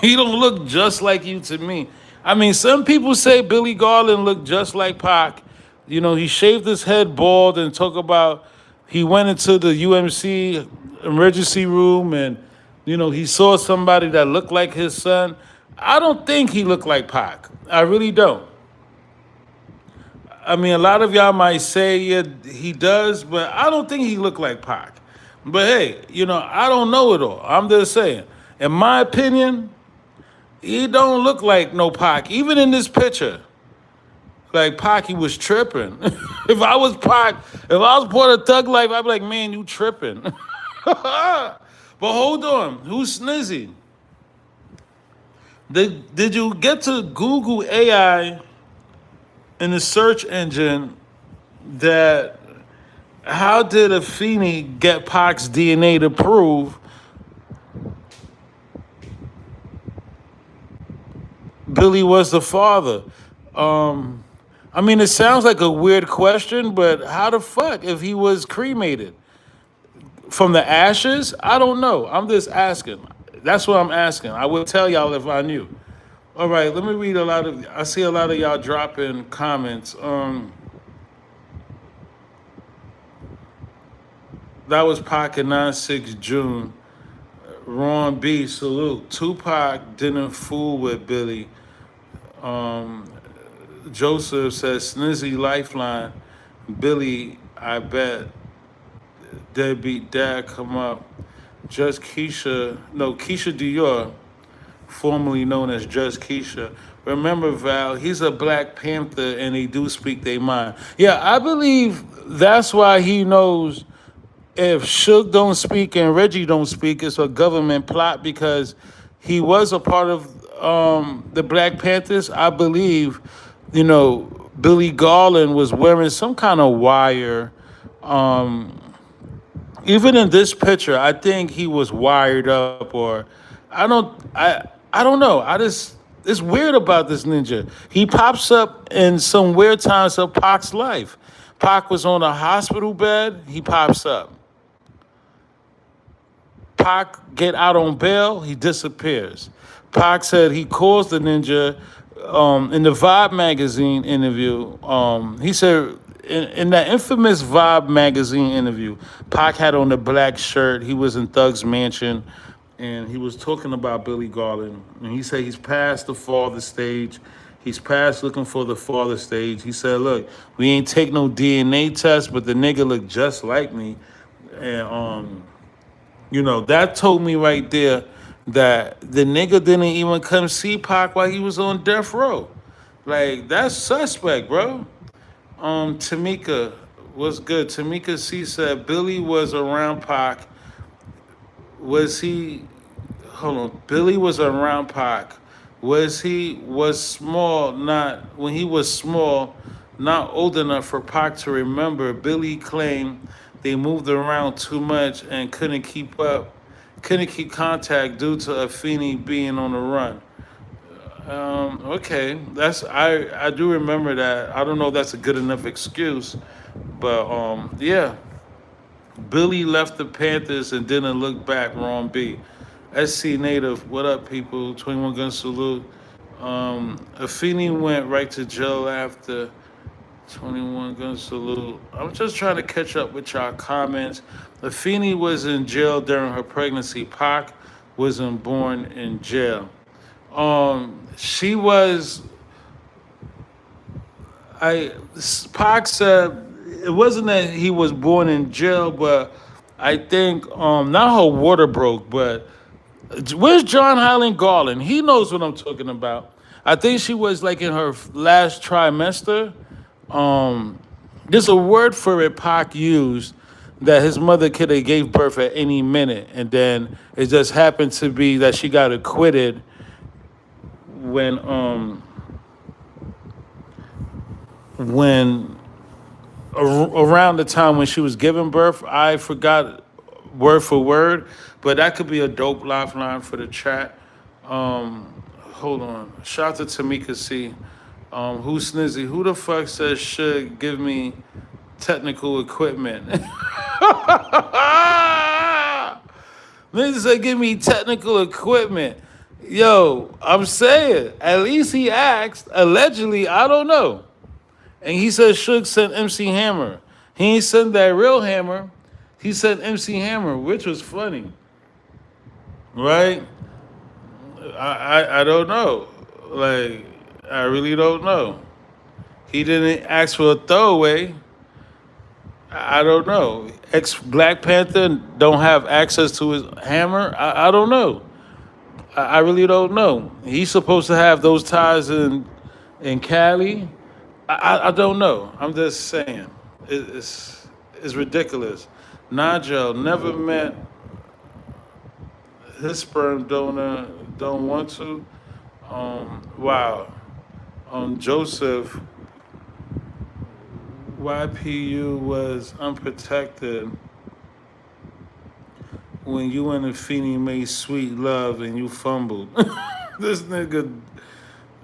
[SPEAKER 1] He don't look just like you to me. I mean, some people say Billy Garland looked just like Pac. He shaved his head bald and talk about he went into the UMC emergency room and, He saw somebody that looked like his son. I don't think he looked like Pac. I really don't. I mean, a lot of y'all might say, yeah, he does, but I don't think he looked like Pac. But hey, I don't know it all. I'm just saying. In my opinion, he don't look like no Pac. Even in this picture, like Pac, he was tripping. If I was Pac, if I was part of Thug Life, I'd be like, man, you tripping. But hold on, who's Snizzy? Did you get to Google AI in the search engine that how did Afeni get Pac's DNA to prove Billy was the father? I mean, it sounds like a weird question, but how the fuck if he was cremated from the ashes? I don't know. I'm just asking. That's what I'm asking. I would tell y'all if I knew. All right, let me read a lot of. I see a lot of y'all dropping comments. That was Pac in 9/6 June. Ron B. Salute. Tupac didn't fool with Billy. Joseph says Snizzy Lifeline. Billy, I bet. Deadbeat Dad come up. Just Keisha. No, Keisha Dior, formerly known as Just Keisha. Remember, Val, he's a Black Panther and they do speak their mind. Yeah, I believe that's why he knows if Suge don't speak and Reggie don't speak, it's a government plot because he was a part of the Black Panthers. I believe, Billy Garland was wearing some kind of wire. Even in this picture, I think he was wired up, or I don't know. It's weird about this ninja. He pops up in some weird times of Pac's life. Pac was on a hospital bed. He pops up. Pac get out on bail, he disappears. Pac said he calls the ninja in the Vibe magazine interview. He said in that infamous Vibe magazine interview, Pac had on a black shirt. He was in Thug's mansion, and he was talking about Billy Garland. And he said he's past the father stage. He's past looking for the father stage. He said, look, we ain't take no DNA test, but the nigga looked just like me. And that told me right there that the nigga didn't even come see Pac while he was on death row. Like, that's suspect, bro. Tamika, what's good? Tamika C said Billy was around Pac. Was he? Hold on. Billy was around Pac. Was small, not when he was small, not old enough for Pac to remember. Billy claimed they moved around too much and couldn't keep contact due to Afeni being on the run. Okay, I do remember that. I don't know if that's a good enough excuse, but yeah. Billy left the Panthers and didn't look back. Ron B. SC Native, what up, people? 21 Gun Salute. Afeni went right to jail after 21 Gun Salute. I'm just trying to catch up with y'all comments. Afeni was in jail during her pregnancy. Pac wasn't born in jail. She was. Pac said it wasn't that he was born in jail, but I think not her water broke, but where's John Highland Garland? He knows what I'm talking about. I think she was like in her last trimester. There's a word for it Pac used that his mother could have gave birth at any minute, and then it just happened to be that she got acquitted when around the time when she was giving birth. I forgot word for word, but that could be a dope lifeline for the chat. Hold on. Shout out to Tamika C. Who's Snizzy? Who the fuck says should give me technical equipment? Niggas say give me technical equipment. Yo, I'm saying, at least he asked. Allegedly, I don't know. And he said Suge sent MC Hammer. He ain't sent that real Hammer. He sent MC Hammer, which was funny. right? I don't know. Like, I really don't know. He didn't ask for a throwaway. I don't know. Ex Black Panther don't have access to his hammer. I don't know. I really don't know. He's supposed to have those ties in Cali. I don't know. I'm just saying. It's ridiculous. Nigel never met his sperm donor. Don't want to. Wow. Joseph YPU was unprotected when you and Afeni made sweet love and you fumbled. This nigga,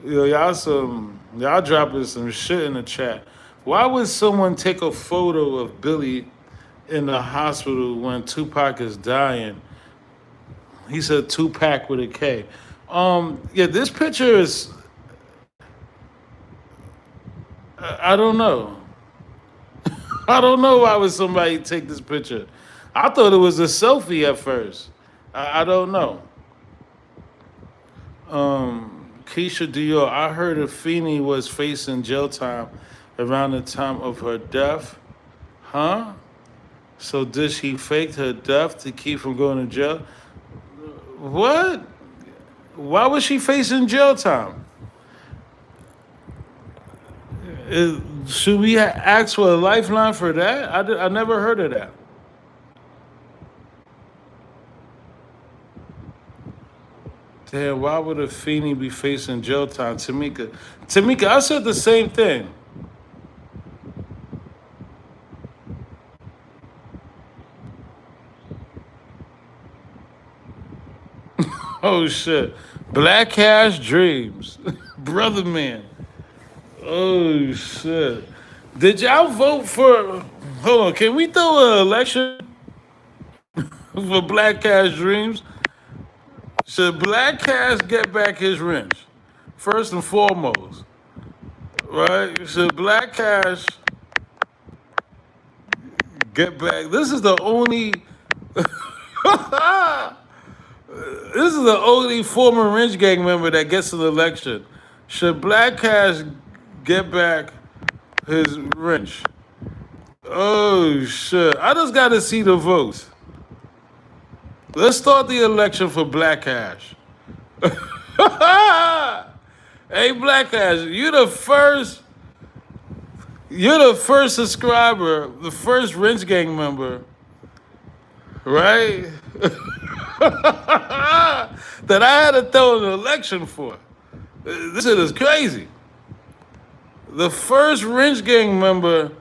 [SPEAKER 1] y'all dropping some shit in the chat. Why would someone take a photo of Billy in the hospital when Tupac is dying? He said Tupac with a K. Yeah, this picture is. I don't know. I don't know why would somebody take this picture. I thought it was a selfie at first. I don't know. Keisha Dior, I heard Afeni was facing jail time around the time of her death. Huh? So did she fake her death to keep from going to jail? What? Why was she facing jail time? Should we ask for a lifeline for that? I never heard of that. Damn, why would a Feeney be facing jail time? Tamika, I said the same thing. Oh shit. Black Cash Dreams. Brother man. Oh shit. Did y'all vote for hold on, can we throw an election for Black Cash Dreams? Should Black Cash get back his rent? First and foremost. Right? Should Black Cash get back? This is the only former Lynch Gang member that gets an election. Should Black Cash get back his wrench? Oh shit! I just got to see the votes. Let's start the election for Black Cash. Hey, Black Cash, you're the first. You're the first subscriber, the first Wrench Gang member, right? That I had to throw an election for. This shit is crazy. The first Wrench Gang member,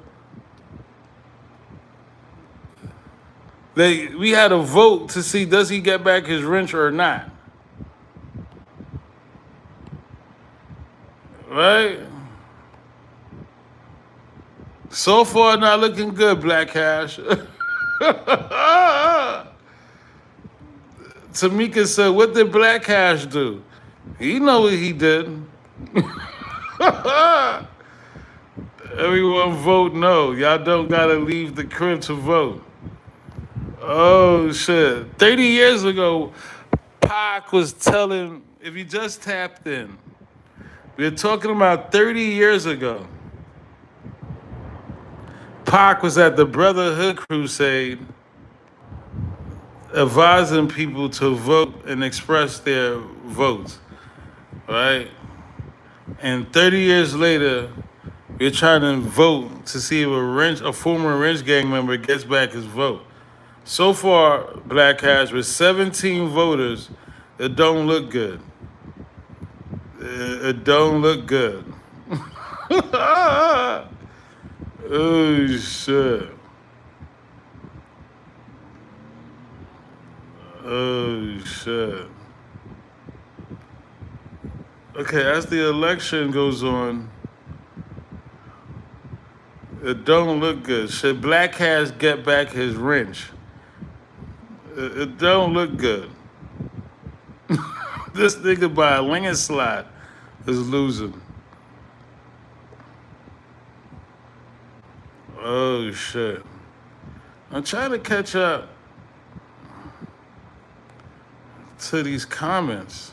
[SPEAKER 1] we had a vote to see does he get back his wrench or not. Right? So far, not looking good, Black Cash. Tamika said, what did Black Cash do? He know what he did. Everyone vote no. Y'all don't gotta leave the crib to vote. Oh shit. 30 years ago, Pac was telling, if you just tapped in, we're talking about 30 years ago. Pac was at the Brotherhood Crusade advising people to vote and express their votes, right? And 30 years later, we're trying to vote to see if a former Wrench Gang member gets back his vote. So far, Black Cash, with 17 voters, it don't look good. It don't look good. Oh, shit. Oh, shit. Okay, as the election goes on, it don't look good. Should Black Cash get back his wrench? It don't look good. This nigga by a landslide is losing. Oh shit. I'm trying to catch up to these comments.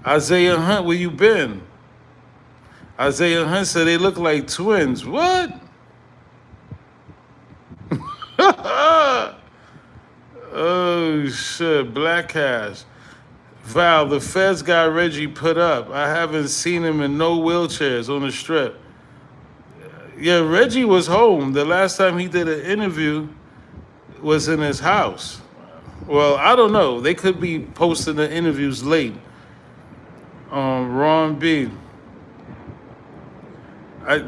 [SPEAKER 1] Isaiah Hunt, where you been? Isaiah Hunt said they look like twins. What? Oh shit, Black Cash. Val, the feds got Reggie put up. I haven't seen him in no wheelchairs on the strip. Yeah, Reggie was home. The last time he did an interview was in his house. Well, I don't know. They could be posting the interviews late. Ron B.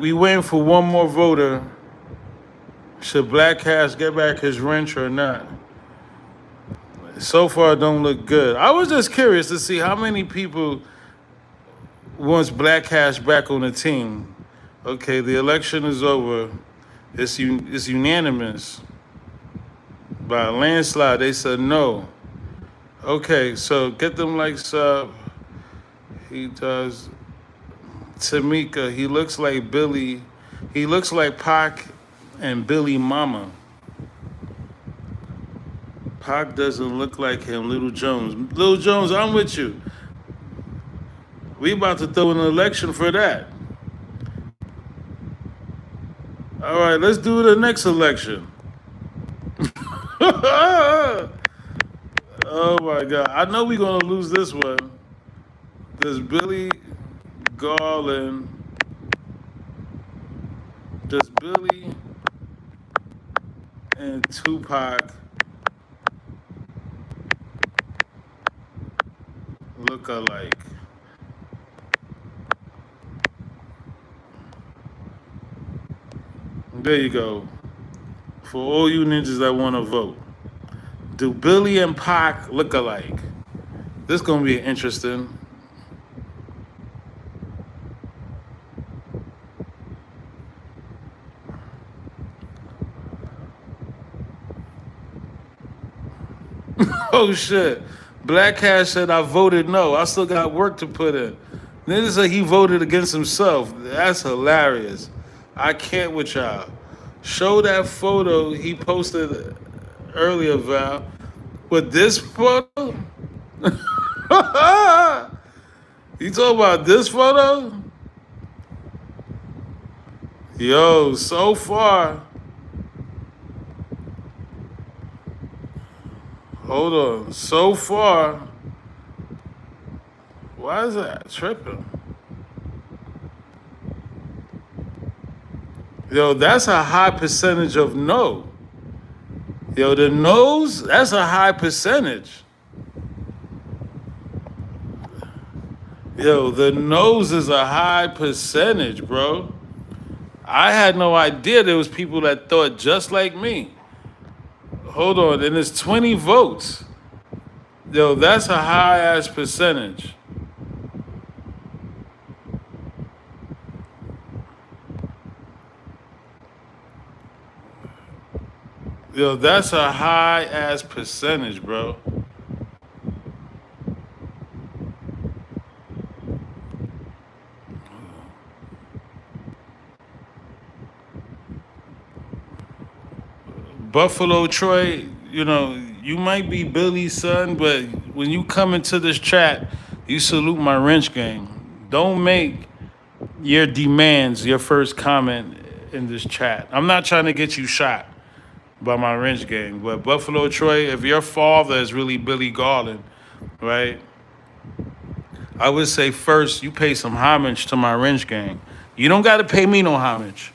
[SPEAKER 1] We waiting for one more voter. Should Black Cash get back his wrench or not? So far, it don't look good. I was just curious to see how many people wants Black Cash back on the team. Okay, the election is over. It's unanimous. By a landslide, they said no. Okay, so get them likes up. He does. Tamika, he looks like Billy. He looks like Pac and Billy Mama. Pac doesn't look like him, Little Jones. Little Jones, I'm with you. We about to throw an election for that. All right, let's do the next election. Oh my God. I know we're going to lose this one. Does Billy Garland, does Billy and Tupac look alike? There you go. For all you ninjas that want to vote. Do Billy and Pac look alike? This is going to be interesting. Oh shit. Black Cash said I voted no. I still got work to put in. Nigga said he voted against himself. That's hilarious. I can't with y'all. Show that photo he posted earlier, Val. With this photo? You talking about this photo? Yo, so far. Hold on. So far. Why is that tripping? Yo, that's a high percentage of no. Yo, the no's, that's a high percentage. Yo, the no's is a high percentage, bro. I had no idea there was people that thought just like me. Hold on, and it's 20 votes. Yo, that's a high-ass percentage. Yo, that's a high-ass percentage, bro. Buffalo Troy, you know, you might be Billy's son, but when you come into this chat, you salute my wrench gang. Don't make your demands your first comment in this chat. I'm not trying to get you shot by my wrench gang, but Buffalo Troy, if your father is really Billy Garland, right, I would say first you pay some homage to my wrench gang. You don't got to pay me no homage,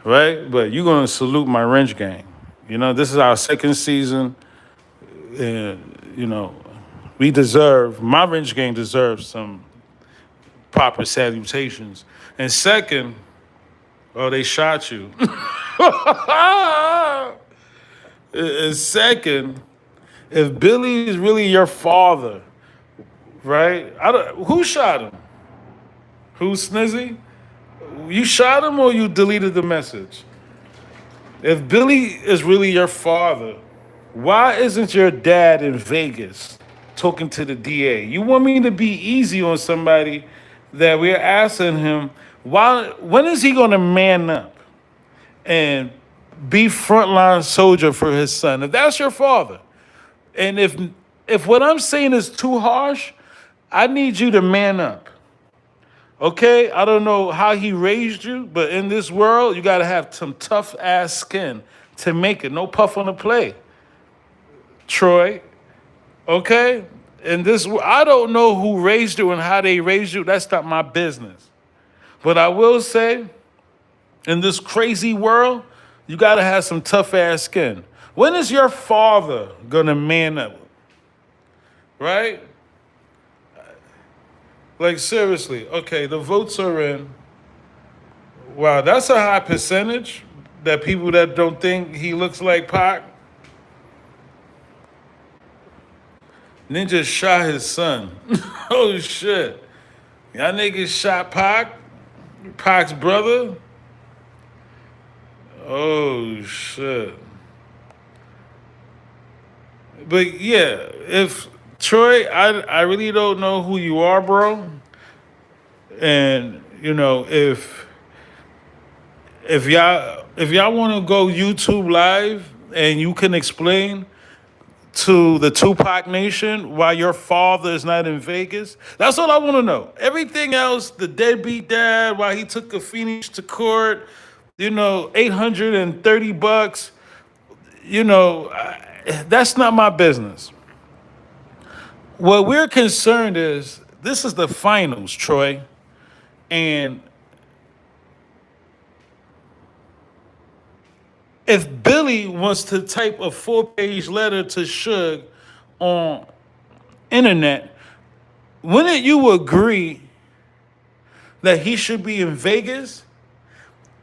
[SPEAKER 1] right? But you're going to salute my wrench gang. You know, this is our second season. You know, my wrench gang deserves some proper salutations. And second, oh, they shot you. And second, if Billy is really your father, right? Who shot him? Who's Snizzy? You shot him or you deleted the message? If Billy is really your father, why isn't your dad in Vegas talking to the DA? You want me to be easy on somebody that we're asking him, when is he going to man up and be frontline soldier for his son? If that's your father, and if If what I'm saying is too harsh, I need you to man up. Okay? I don't know how he raised you, but in this world, you got to have some tough ass skin to make it. No puff on the play, Troy. Okay? And this, I don't know who raised you and how they raised you. That's not my business. But I will say, in this crazy world, you got to have some tough ass skin. When is your father going to man up? Right? Like, seriously. Okay, the votes are in. Wow, that's a high percentage that people that don't think he looks like Pac. Ninja shot his son. Oh, shit. Y'all niggas shot Pac? Pac's brother? Oh, shit. But yeah, if Troy, I really don't know who you are, bro. And if y'all want to go YouTube live and you can explain to the Tupac Nation why your father is not in Vegas, that's all I want to know. Everything else, the deadbeat dad, why he took a Phoenix to court, $830, that's not my business. What we're concerned is this is the finals, Troy. And if Billy wants to type a 4-page letter to Suge on internet, wouldn't you agree that he should be in Vegas?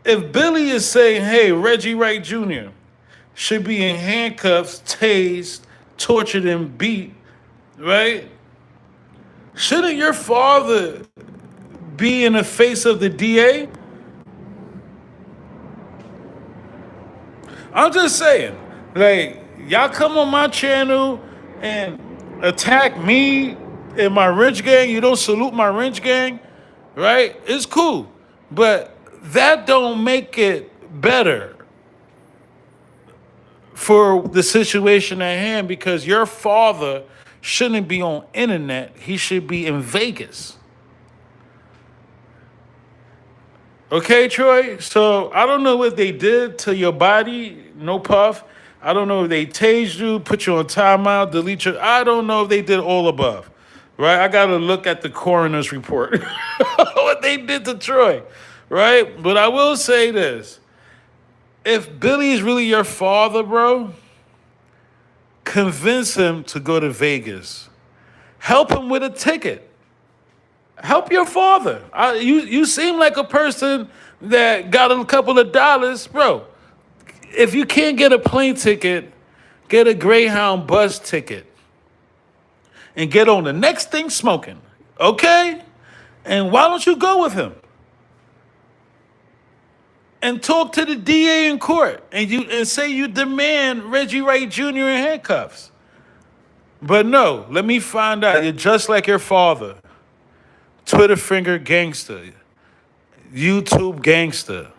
[SPEAKER 1] If Billy is saying, hey, Reggie Wright Jr. should be in handcuffs, tased, tortured, and beat, right? Shouldn't your father be in the face of the DA? I'm just saying, like, y'all come on my channel and attack me and my rich gang. You don't salute my rich gang, right? It's cool. But that don't make it better for the situation at hand, because your father shouldn't be on internet. He should be in Vegas. Okay, Troy? So I don't know what they did to your body, no puff. I don't know if they tased you, put you on timeout, delete you. I don't know if they did all above, right? I got to look at the coroner's report, what they did to Troy, right? But I will say this. If Billy is really your father, bro, convince him to go to Vegas. Help him with a ticket. Help your father. You seem like a person that got a couple of dollars. Bro, if you can't get a plane ticket, get a Greyhound bus ticket and get on the next thing smoking, okay? And why don't you go with him? And talk to the DA in court and say you demand Reggie Wright Jr. in handcuffs. But no, let me find out. You're just like your father. Twitter finger gangster, YouTube gangster,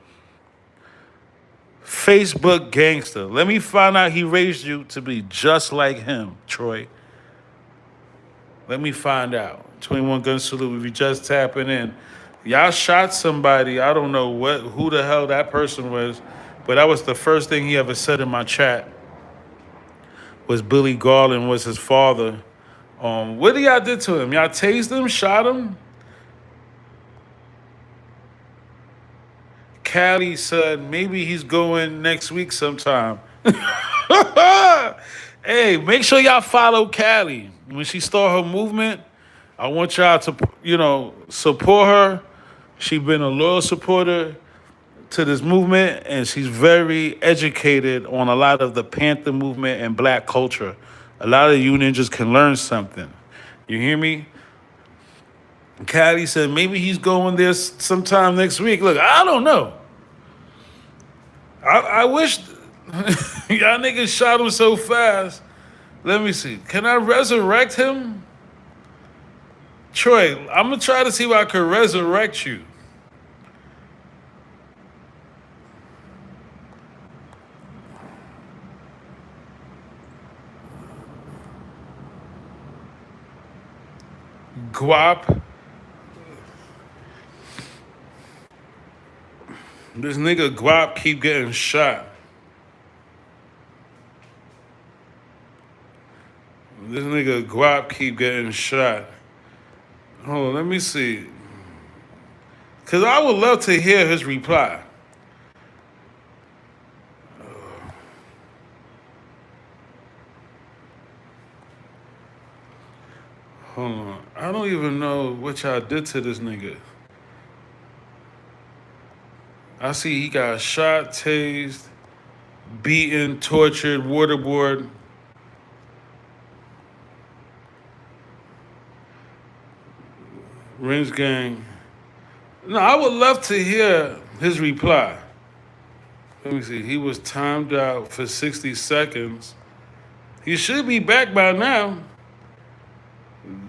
[SPEAKER 1] Facebook gangster. Let me find out he raised you to be just like him, Troy. Let me find out. 21 Gun Salute, if you just tapping in. Y'all shot somebody, I don't know who the hell that person was, but that was the first thing he ever said in my chat, was Billy Garland was his father. What y'all did to him? Y'all tased him, shot him? Callie said maybe he's going next week sometime. Hey, make sure y'all follow Callie. When she start her movement, I want y'all to, support her. She's been a loyal supporter to this movement, and she's very educated on a lot of the Panther movement and black culture. A lot of you ninjas can learn something. You hear me? Callie said maybe he's going there sometime next week. Look, I don't know. I wish y'all niggas shot him so fast. Let me see. Can I resurrect him? Troy, I'm going to try to see if I can resurrect you. Guap. This nigga Guap keep getting shot. This nigga Guap keep getting shot. Hold on, let me see. Cause I would love to hear his reply. Hold on. I don't even know what y'all did to this nigga. I see he got shot, tased, beaten, tortured, waterboard. Rinse gang. No, I would love to hear his reply. Let me see. He was timed out for 60 seconds. He should be back by now.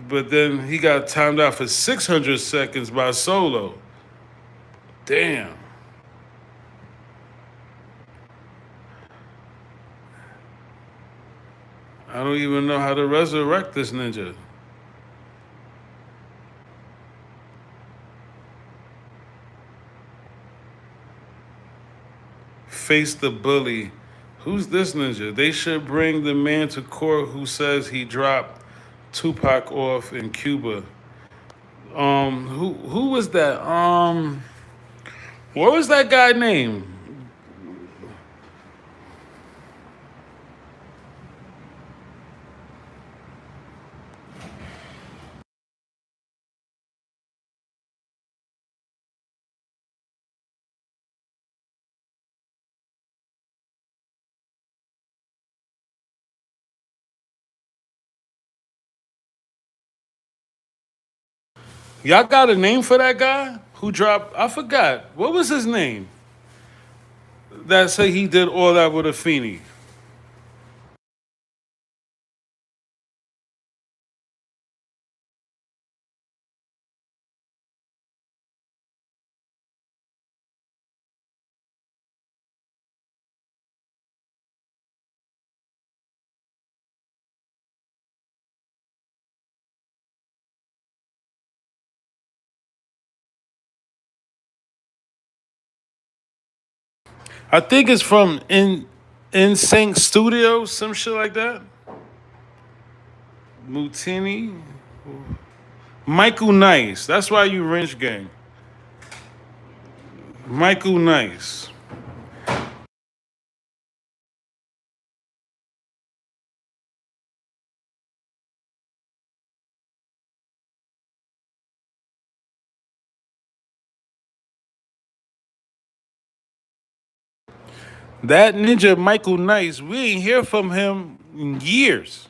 [SPEAKER 1] But then he got timed out for 600 seconds by Solo. Damn. I don't even know how to resurrect this ninja. Face the bully. Who's this ninja? They should bring the man to court who says he dropped Tupac off in Cuba. Who was that? What was that guy name? Y'all got a name for that guy who dropped? I forgot. What was his name? That say he did all that with a Feeny. I think it's from In Sync Studios, some shit like that. Mutini. Michael Nice. That's why you wrench gang. Michael Nice. That ninja Michael Nice, we ain't hear from him in years.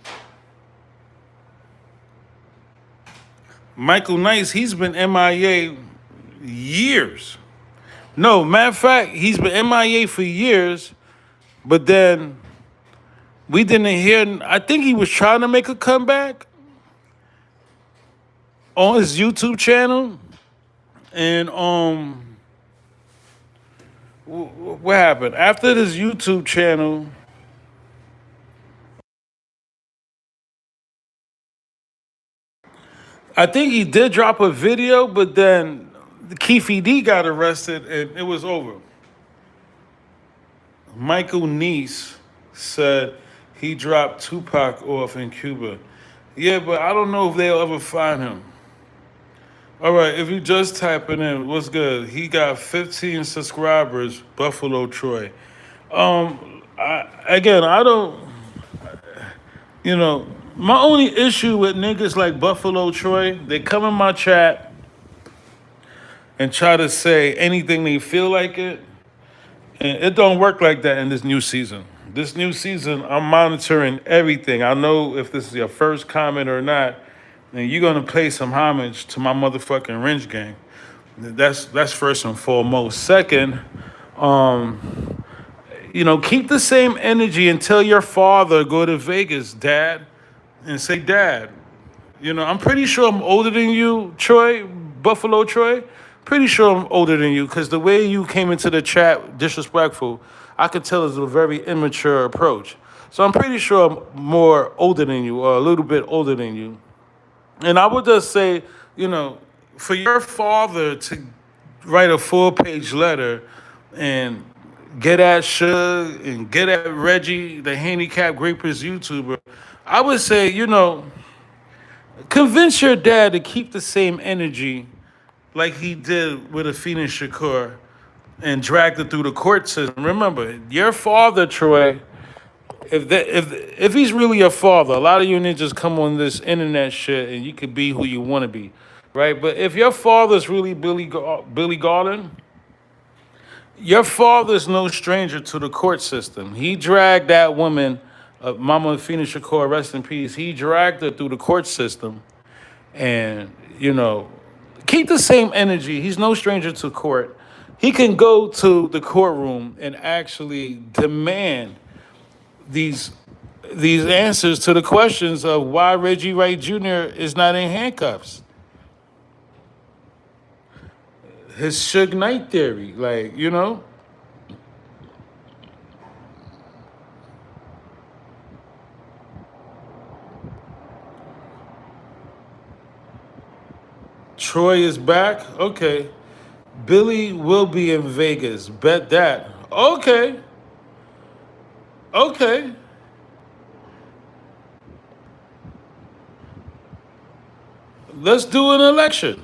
[SPEAKER 1] Michael Nice, he's been MIA years. No, matter of fact, he's been MIA for years, but then we didn't hear. I think he was trying to make a comeback on his YouTube channel, and what happened after this YouTube channel? I think he did drop a video, but then Keefe D got arrested and it was over. Michael Nice said he dropped Tupac off in Cuba. Yeah, but I don't know if they'll ever find him. All right, if you just typing in, what's good? He got 15 subscribers, Buffalo Troy. I don't, my only issue with niggas like Buffalo Troy, they come in my chat and try to say anything they feel like it. And it don't work like that in this new season. This new season, I'm monitoring everything. I know if this is your first comment or not, and you're gonna pay some homage to my motherfucking Wrench Gang. That's first and foremost. Second, keep the same energy and tell your father go to Vegas, Dad, and say, Dad. I'm pretty sure I'm older than you, Troy, Buffalo Troy. Pretty sure I'm older than you because the way you came into the chat disrespectful, I could tell is a very immature approach. So I'm pretty sure I'm more older than you or a little bit older than you. And I would just say, you know, for your father to write a full-page letter and get at Suge and get at Reggie, the handicapped rapist YouTuber, I would say, convince your dad to keep the same energy like he did with Afina Shakur and dragged her through the court system. Remember, your father, Troy, if he's really your father, a lot of you ninjas come on this internet shit and you could be who you want to be, right? But if your father's really Billy Garland, your father's no stranger to the court system. He dragged that woman, Mama Afina Shakur, rest in peace. He dragged her through the court system, and keep the same energy. He's no stranger to court. He can go to the courtroom and actually demand these these answers to the questions of why Reggie Wright Jr. is not in handcuffs. His Suge Knight theory, Troy is back. Okay. Billy will be in Vegas. Bet that. Okay. Okay. Let's do an election.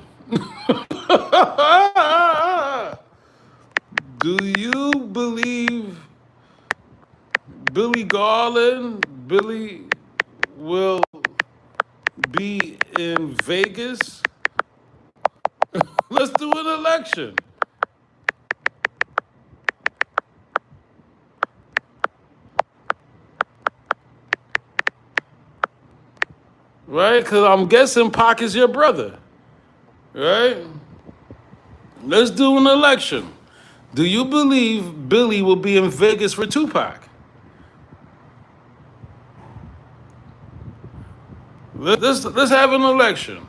[SPEAKER 1] Do you believe Billy Garland, Billy will be in Vegas? Let's do an election. Right? Because I'm guessing Pac is your brother. Right? Let's do an election. Do you believe Billy will be in Vegas for Tupac? Let's have an election.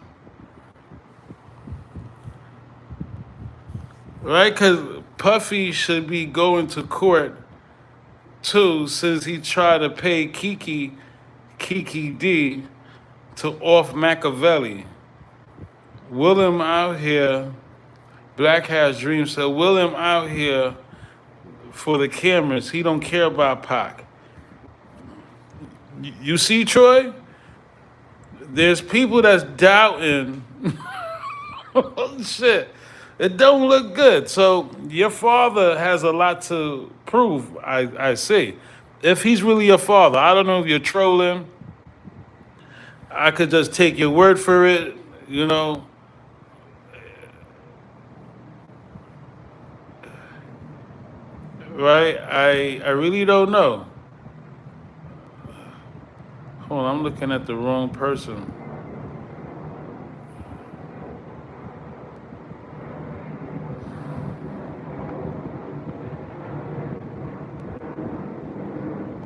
[SPEAKER 1] Right? Because Puffy should be going to court too, since he tried to pay Kiki D to off Machiavelli. Willem out here, Black Has Dreams said, Willem out here for the cameras. He don't care about Pac. You see, Troy? There's people that's doubting. Oh, shit. It don't look good. So your father has a lot to prove, I see. If he's really your father, I don't know if you're trolling. I could just take your word for it, right? I really don't know. Hold on, I'm looking at the wrong person.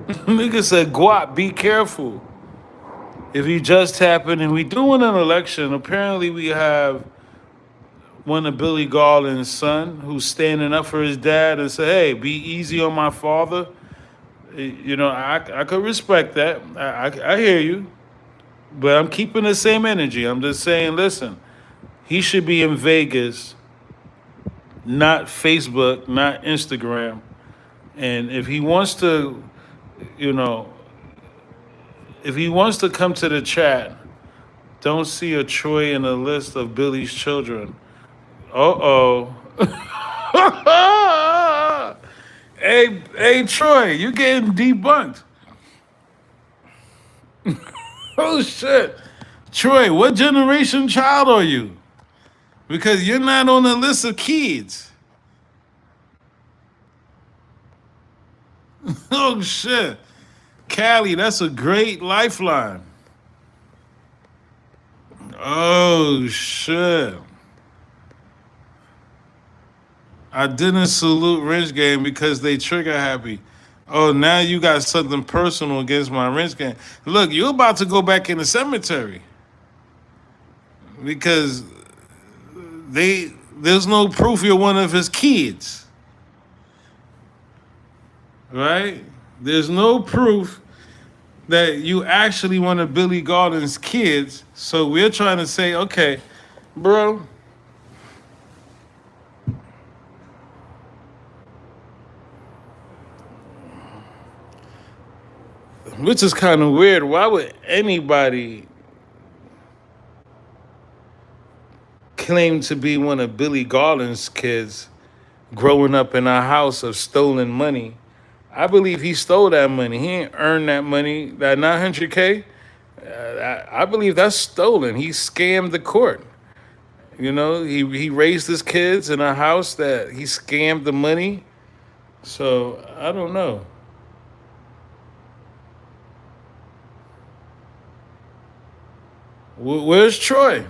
[SPEAKER 1] Nigga said, Guap, be careful. If he just happened and we doing an election, apparently we have one of Billy Garland's son who's standing up for his dad and say, hey, be easy on my father. I could respect that. I hear you. But I'm keeping the same energy. I'm just saying, listen, he should be in Vegas, not Facebook, not Instagram. And if he wants to, if he wants to come to the chat, don't see a Troy in a list of Billy's children. Uh-oh. Hey, Troy, you're getting debunked. Oh, shit. Troy, what generation child are you? Because you're not on the list of kids. Oh, shit. Callie, that's a great lifeline. Oh, shit. I didn't salute Rich Game because they trigger happy. Oh, now you got something personal against my Rich Game. Look, you're about to go back in the cemetery. Because there's no proof you're one of his kids. Right? There's no proof that you actually one of Billy Garland's kids. So we're trying to say, okay, bro, which is kind of weird. Why would anybody claim to be one of Billy Garland's kids growing up in a house of stolen money? I believe he stole that money. He ain't earned that money. That 900K, I believe that's stolen. He scammed the court. You know, he raised his kids in a house that he scammed the money. So I don't know. Where's Troy?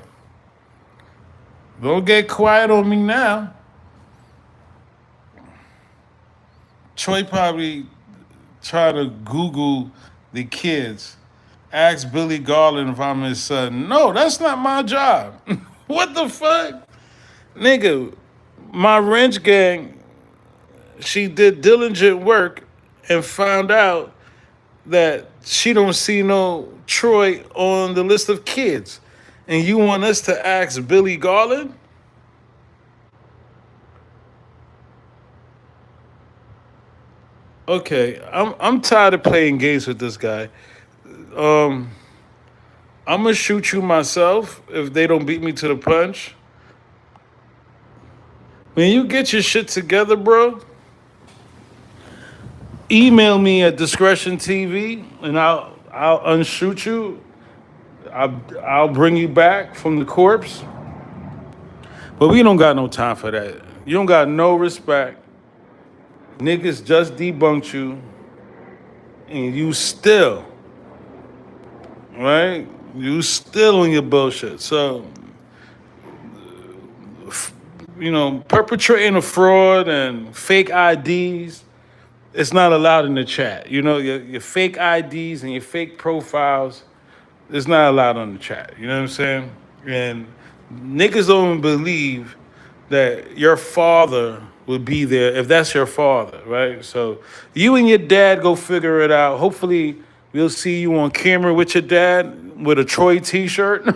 [SPEAKER 1] Don't get quiet on me now. Troy probably try to Google the kids. Ask Billy Garland if I'm his son. No, that's not my job. What the fuck? Nigga, my wrench gang, she did diligent work and found out that she don't see no Troy on the list of kids. And you want us to ask Billy Garland? Okay, I'm tired of playing games with this guy. Um, I'm gonna shoot you myself if they don't beat me to the punch. When you get your shit together, bro, email me at Discretion TV and I'll unshoot you. I'll bring you back from the corpse. But we don't got no time for that. You don't got no respect. Niggas just debunked you, and you still, right? You still on your bullshit. So, perpetrating a fraud and fake IDs, it's not allowed in the chat. You know, your fake IDs and your fake profiles, it's not allowed on the chat. You know what I'm saying? And niggas don't believe that your father would be there if that's your father, right? So you and your dad go figure it out. Hopefully, we'll see you on camera with your dad with a Troy T-shirt,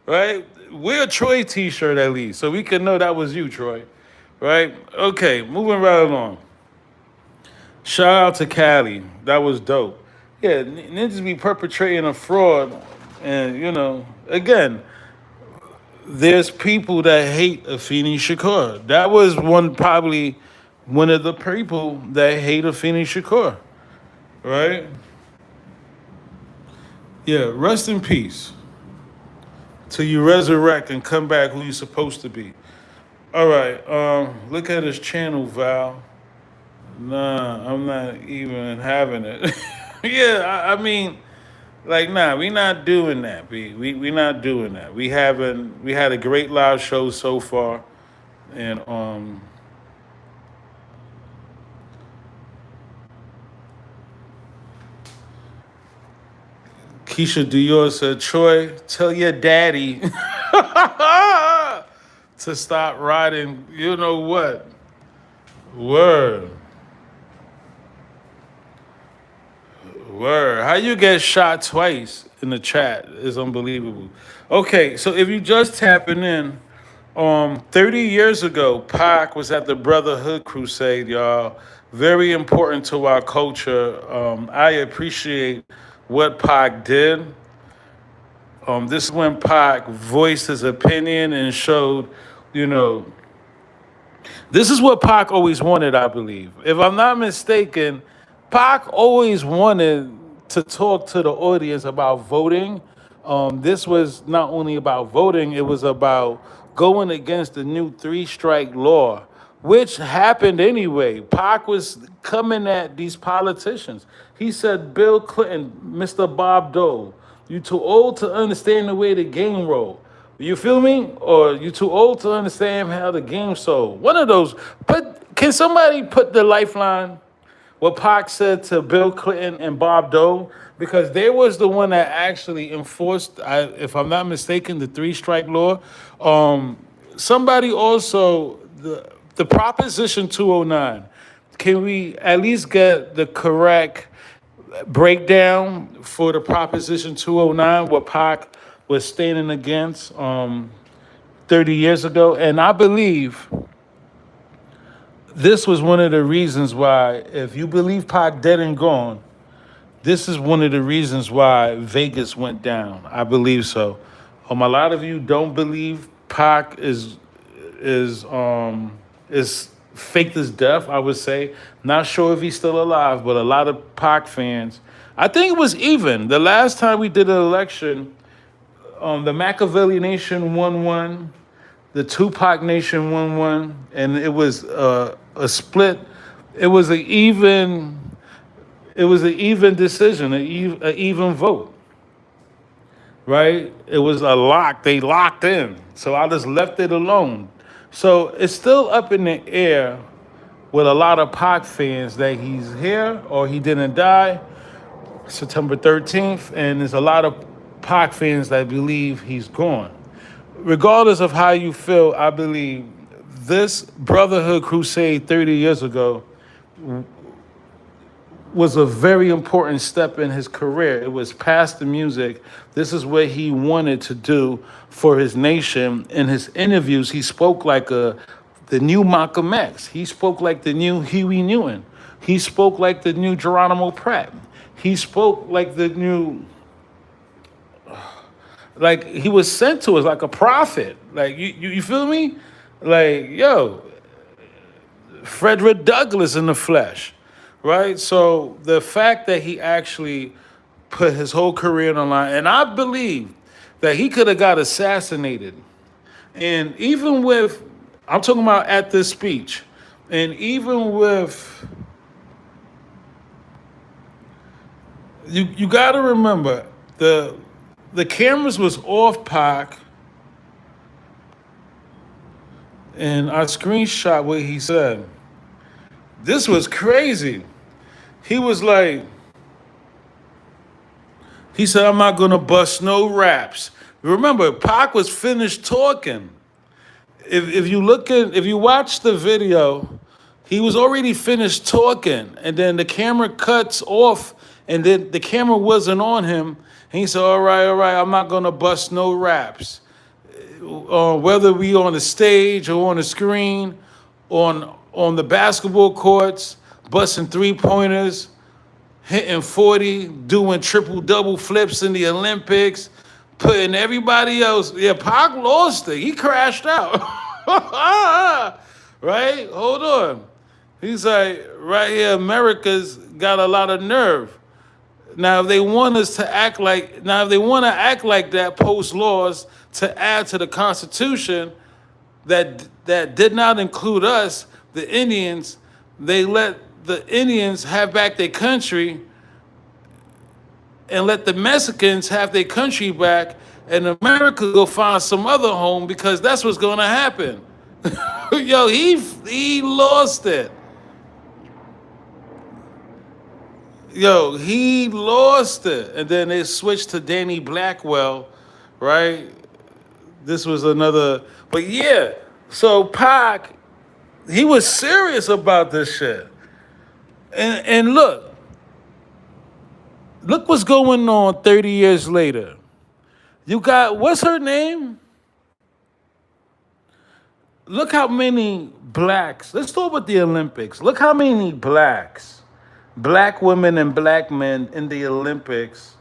[SPEAKER 1] right? Wear a Troy T-shirt at least, so we can know that was you, Troy, right? Okay, moving right along. Shout out to Cali, that was dope. Yeah, ninjas be perpetrating a fraud, and again, there's people that hate Afeni Shakur. That was probably one of the people that hate Afeni Shakur, right? Yeah, rest in peace till you resurrect and come back who you're supposed to be. All right, look at his channel, Val. Nah, I'm not even having it. Yeah, I mean, like, nah, we not doing that. We not doing that. We had a great live show so far, and Keisha Dior said, Troy, tell your daddy to stop riding. You know what? Word. Word. How you get shot twice in the chat is unbelievable. Okay, so if you just tapping in, 30 years ago, Pac was at the Brotherhood Crusade, y'all. Very important to our culture. I appreciate what Pac did. This is when Pac voiced his opinion and showed, you know, this is what Pac always wanted, I believe. If I'm not mistaken, Pac always wanted to talk to the audience about voting. This was not only about voting, it was about going against the new three-strike law, which happened anyway. Pac was coming at these politicians. He said, Bill Clinton, Mr. Bob Dole, you too old to understand the way the game roll. You feel me? Or you too old to understand how the game sold. One of those. But can somebody put the lifeline? What Pac said to Bill Clinton and Bob Dole? Because they was the one that actually enforced, if I'm not mistaken, the three-strike law. Somebody also, the Proposition 209. Can we at least get the correct breakdown for the Proposition 209, what Pac was standing against 30 years ago. And I believe this was one of the reasons why, if you believe Pac dead and gone, this is one of the reasons why Vegas went down. I believe so. A lot of you don't believe Pac is faked his death. I would say, not sure if he's still alive, but a lot of Pac fans. I think it was even the last time we did an election. The Machiavelli Nation won one, the Tupac Nation won one, and it was a split. It was an even. It was an even decision, an even vote, right? It was a lock. They locked in. So I just left it alone. So it's still up in the air with a lot of Pac fans that he's here or he didn't die September 13th. And there's a lot of Pac fans that believe he's gone. Regardless of how you feel, I believe this Brotherhood Crusade 30 years ago was a very important step in his career. It was past the music. This is what he wanted to do for his nation. In his interviews, he spoke like the new Malcolm X. He spoke like the new Huey Newton. He spoke like the new Geronimo Pratt. He spoke like the new, like he was sent to us like a prophet. Like you feel me? Like, yo, Frederick Douglass in the flesh. Right? So the fact that he actually put his whole career on the line, and I believe that he could have got assassinated. And even with, I'm talking about at this speech, and even with, you got to remember, the cameras was off Pac, and I screenshot what he said. This was crazy. He was like, he said, I'm not gonna bust no raps. Remember, Pac was finished talking. If you watch the video, he was already finished talking, and then the camera cuts off, and then the camera wasn't on him. And he said, all right, I'm not gonna bust no raps. Whether we on the stage or on the screen, on the basketball courts, busting 3-pointers, hitting 40, doing triple-double flips in the Olympics, putting everybody else. Yeah, Pac lost it. He crashed out. Right? Hold on. He's like, right here, America's got a lot of nerve. Now, if they want to act like that, post laws to add to the Constitution that did not include us, the Indians, they let the Indians have back their country and let the Mexicans have their country back, and America go find some other home because that's what's going to happen. Yo, he lost it. Yo, he lost it. And then they switched to Danny Blackwell, right? This was another, but yeah. So Pac, he was serious about this shit. And look what's going on 30 years later. You got, what's her name? Look how many blacks, let's talk about the Olympics. Look how many blacks, black women and black men in the Olympics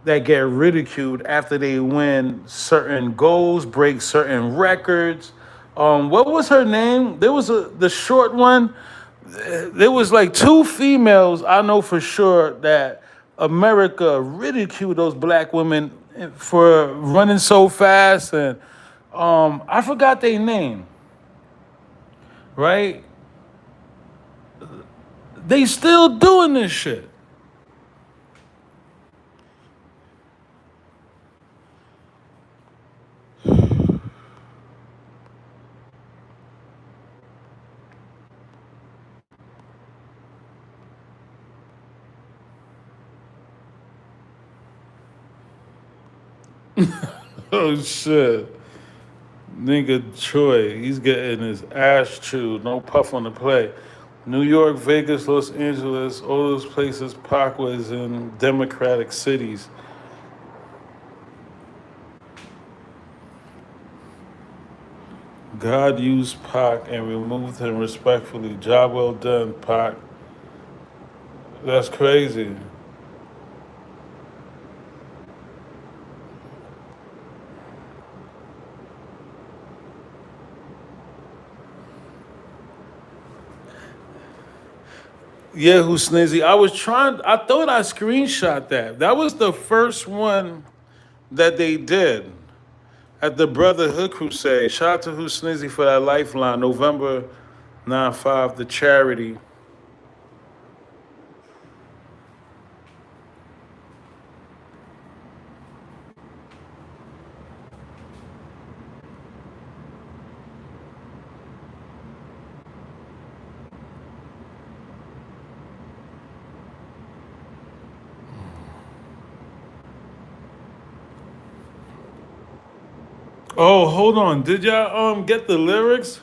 [SPEAKER 1] that get ridiculed after they win certain goals, break certain records. What was her name? There was the short one. There was like 2 females I know for sure that America ridiculed those black women for running so fast, and I forgot their name. Right? They still doing this shit. Oh shit. Nigga Troy, he's getting his ass chewed. No puff on the play. New York, Vegas, Los Angeles, all those places Pac was in democratic cities. God used Pac and removed him respectfully. Job well done, Pac. That's crazy. Yeah, who's Snizzy? I thought I screenshot that. That was the first one that they did at the Brotherhood Crusade. Shout out to Who's Snizzy for that lifeline. November 9/5, the charity. Oh, hold on. Did y'all get the lyrics?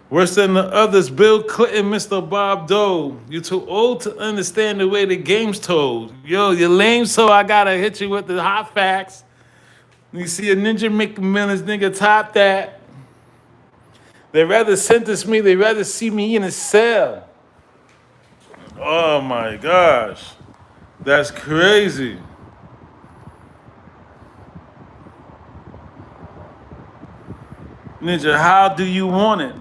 [SPEAKER 1] Worse than the others, Bill Clinton, Mr. Bob Dole. You too old to understand the way the game's told. Yo, you're lame, so I gotta hit you with the hot facts. You see a ninja make millions, nigga, top that. They rather sentence me, they rather see me in a cell. Oh my gosh. That's crazy. Ninja, how do you want it?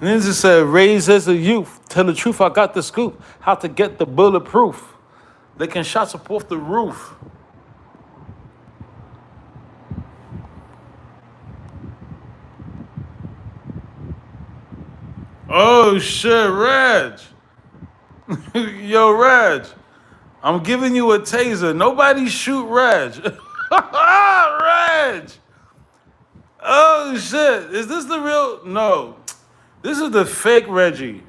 [SPEAKER 1] Ninja said, raised as a youth. Tell the truth, I got the scoop. How to get the bulletproof. They can shots up off the roof. Oh shit, Reg. Yo, Reg. I'm giving you a taser. Nobody shoot Reg. Reg. Oh shit. Is this the real? No. This is the fake Reggie.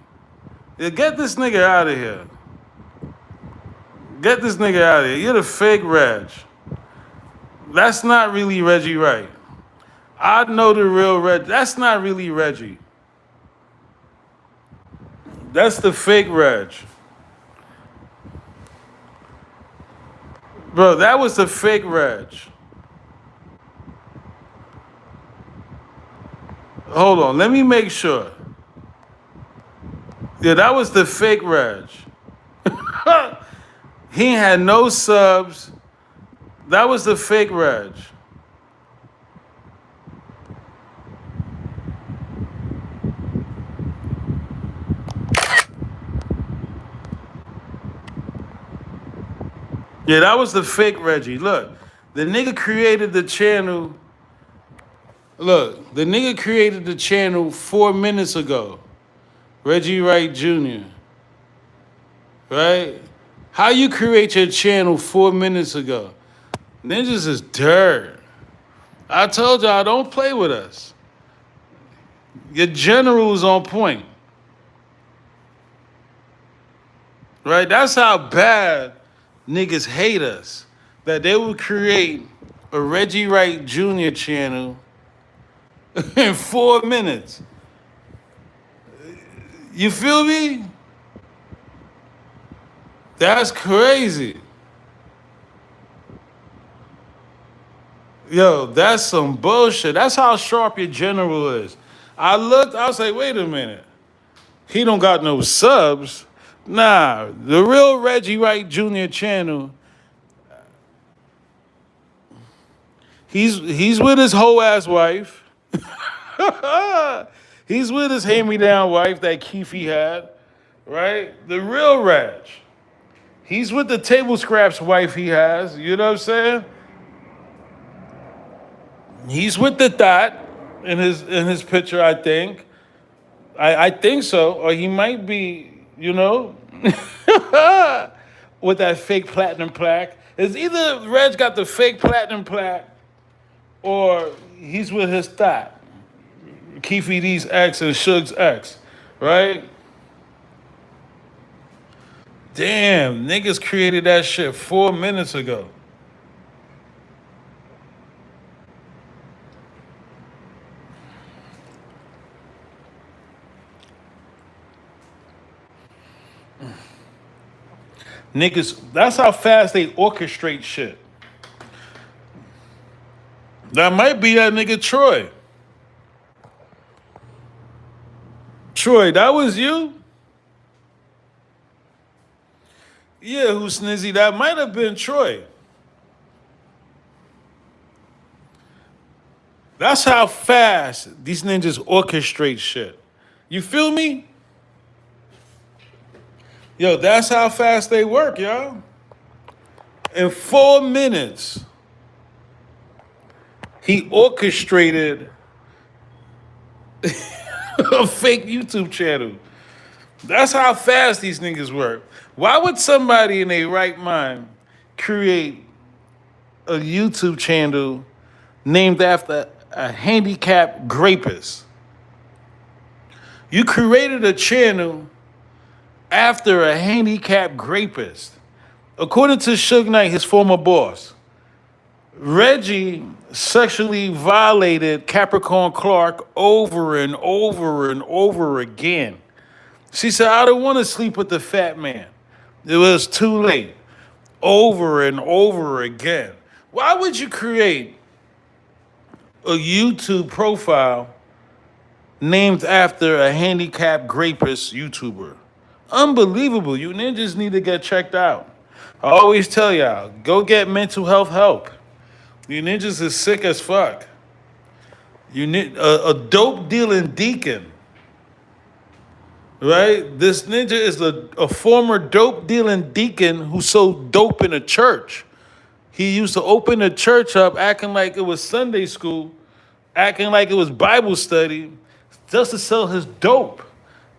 [SPEAKER 1] Yeah, get this nigga out of here. Get this nigga out of here. You're the fake Reg. That's not really Reggie Wright. I know the real Reg. That's not really Reggie. That's the fake Reg. Bro, that was the fake Reg. Hold on, let me make sure. Yeah, that was the fake Reg. He had no subs. That was the fake Reg. Yeah, that was the fake Reggie. Look, the nigga created the channel. Look, the nigga created the channel 4 minutes ago. Reggie Wright Jr. Right? How you create your channel 4 minutes ago? Ninjas is dirt. I told y'all, don't play with us. Your general is on point. Right? That's how bad niggas hate us. That they would create a Reggie Wright Jr. channel in 4 minutes. You feel me? That's crazy. Yo, that's some bullshit. That's how sharp your general is. I looked, I was like, wait a minute. He don't got no subs. Nah, the real Reggie Wright Jr. channel, he's with his whole ass wife. He's with his hand-me-down wife that Keefe had, right? The real Reg. He's with the table scraps wife he has, you know what I'm saying? He's with the thought in his picture, I think. I think so, or he might be, you know, with that fake platinum plaque. It's either Reg got the fake platinum plaque, or he's with his thought, Keefe D's ex and Suge's ex, right? Damn, niggas created that shit 4 minutes ago. Niggas, that's how fast they orchestrate shit. That might be that nigga Troy. Troy, that was you? Yeah, who snizzy? That might have been Troy. That's how fast these ninjas orchestrate shit. You feel me? Yo, that's how fast they work, yo. In 4 minutes, he orchestrated a fake YouTube channel. That's how fast these niggas work. Why would somebody in their right mind create a YouTube channel named after a handicapped grapist? You created a channel after a handicapped grapist. According to Suge Knight, his former boss, Reggie sexually violated Capricorn Clark over and over and over again. She said, I don't want to sleep with the fat man. It was too late. Over and over again. Why would you create a YouTube profile named after a handicapped grapist YouTuber? Unbelievable. You ninjas need to get checked out. I always tell y'all, go get mental health help. You ninjas is sick as fuck. You need a dope dealing deacon, right? This ninja is a former dope dealing deacon who sold dope in a church. He used to open a church up acting like it was Sunday school, acting like it was Bible study, just to sell his dope.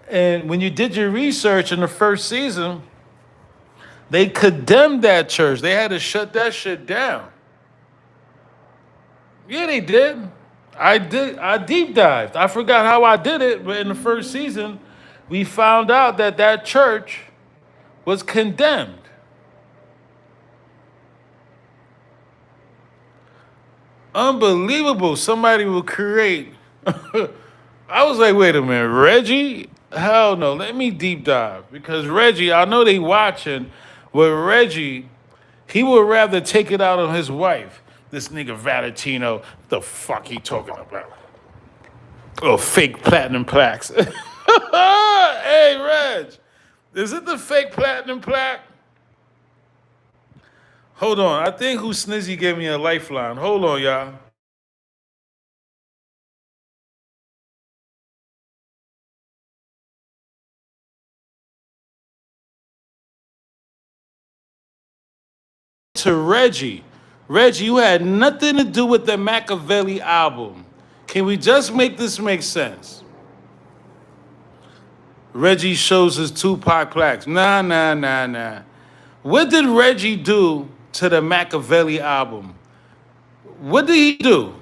[SPEAKER 1] And when you did your research in the first season, they condemned that church. They had to shut that shit down. Yeah, they did. I deep dived. I forgot how I did it, but in the first season, we found out that that church was condemned. Unbelievable. Somebody will create. I was like, wait a minute, Reggie? Hell no. Let me deep dive. Because Reggie, I know they watching, but Reggie, he would rather take it out on his wife. This nigga Valentino, the fuck he talking about? Oh, fake platinum plaques. Hey, Reg, is it the fake platinum plaque? Hold on, I think who Snizzy gave me a lifeline. Hold on, y'all. To Reggie. Reggie, you had nothing to do with the Machiavelli album. Can we just make this make sense? Reggie shows his Tupac plaques. Nah. What did Reggie do to the Machiavelli album? What did he do?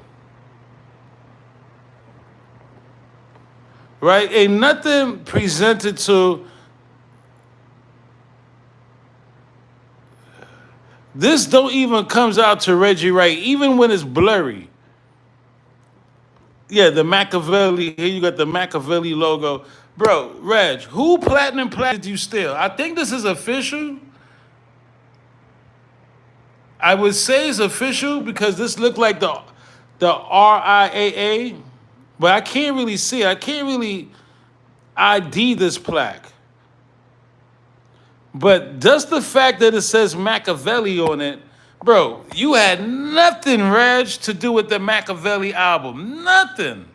[SPEAKER 1] Right? Ain't nothing presented to. This don't even comes out to Reggie right, even when it's blurry. Yeah, the Machiavelli. Here you got the Machiavelli logo. Bro, Reg, who platinum plaque did you steal? I think this is official. I would say it's official because this looked like the RIAA, but I can't really see. I can't really ID this plaque. But just the fact that it says Machiavelli on it, bro, you had nothing, Reg, to do with the Machiavelli album. Nothing.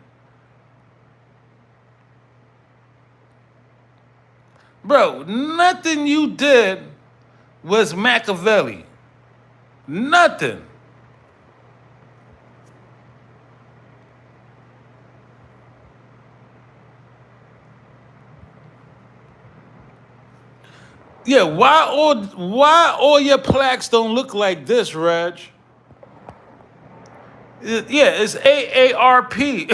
[SPEAKER 1] Bro, nothing you did was Machiavelli. Nothing. Yeah, why all your plaques don't look like this, Reg? Yeah, it's AARP.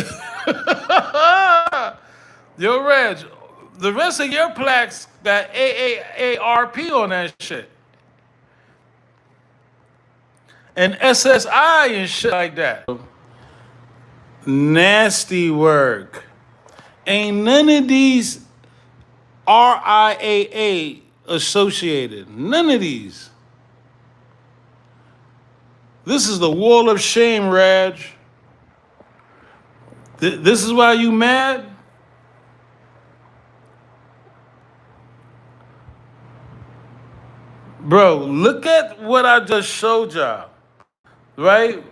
[SPEAKER 1] Yo, Reg, the rest of your plaques got AARP on that shit. And SSI and shit like that. Nasty work. Ain't none of these RIAA associated. None of these. This is the wall of shame, Raj. This is why you mad? Bro, look at what I just showed y'all, right?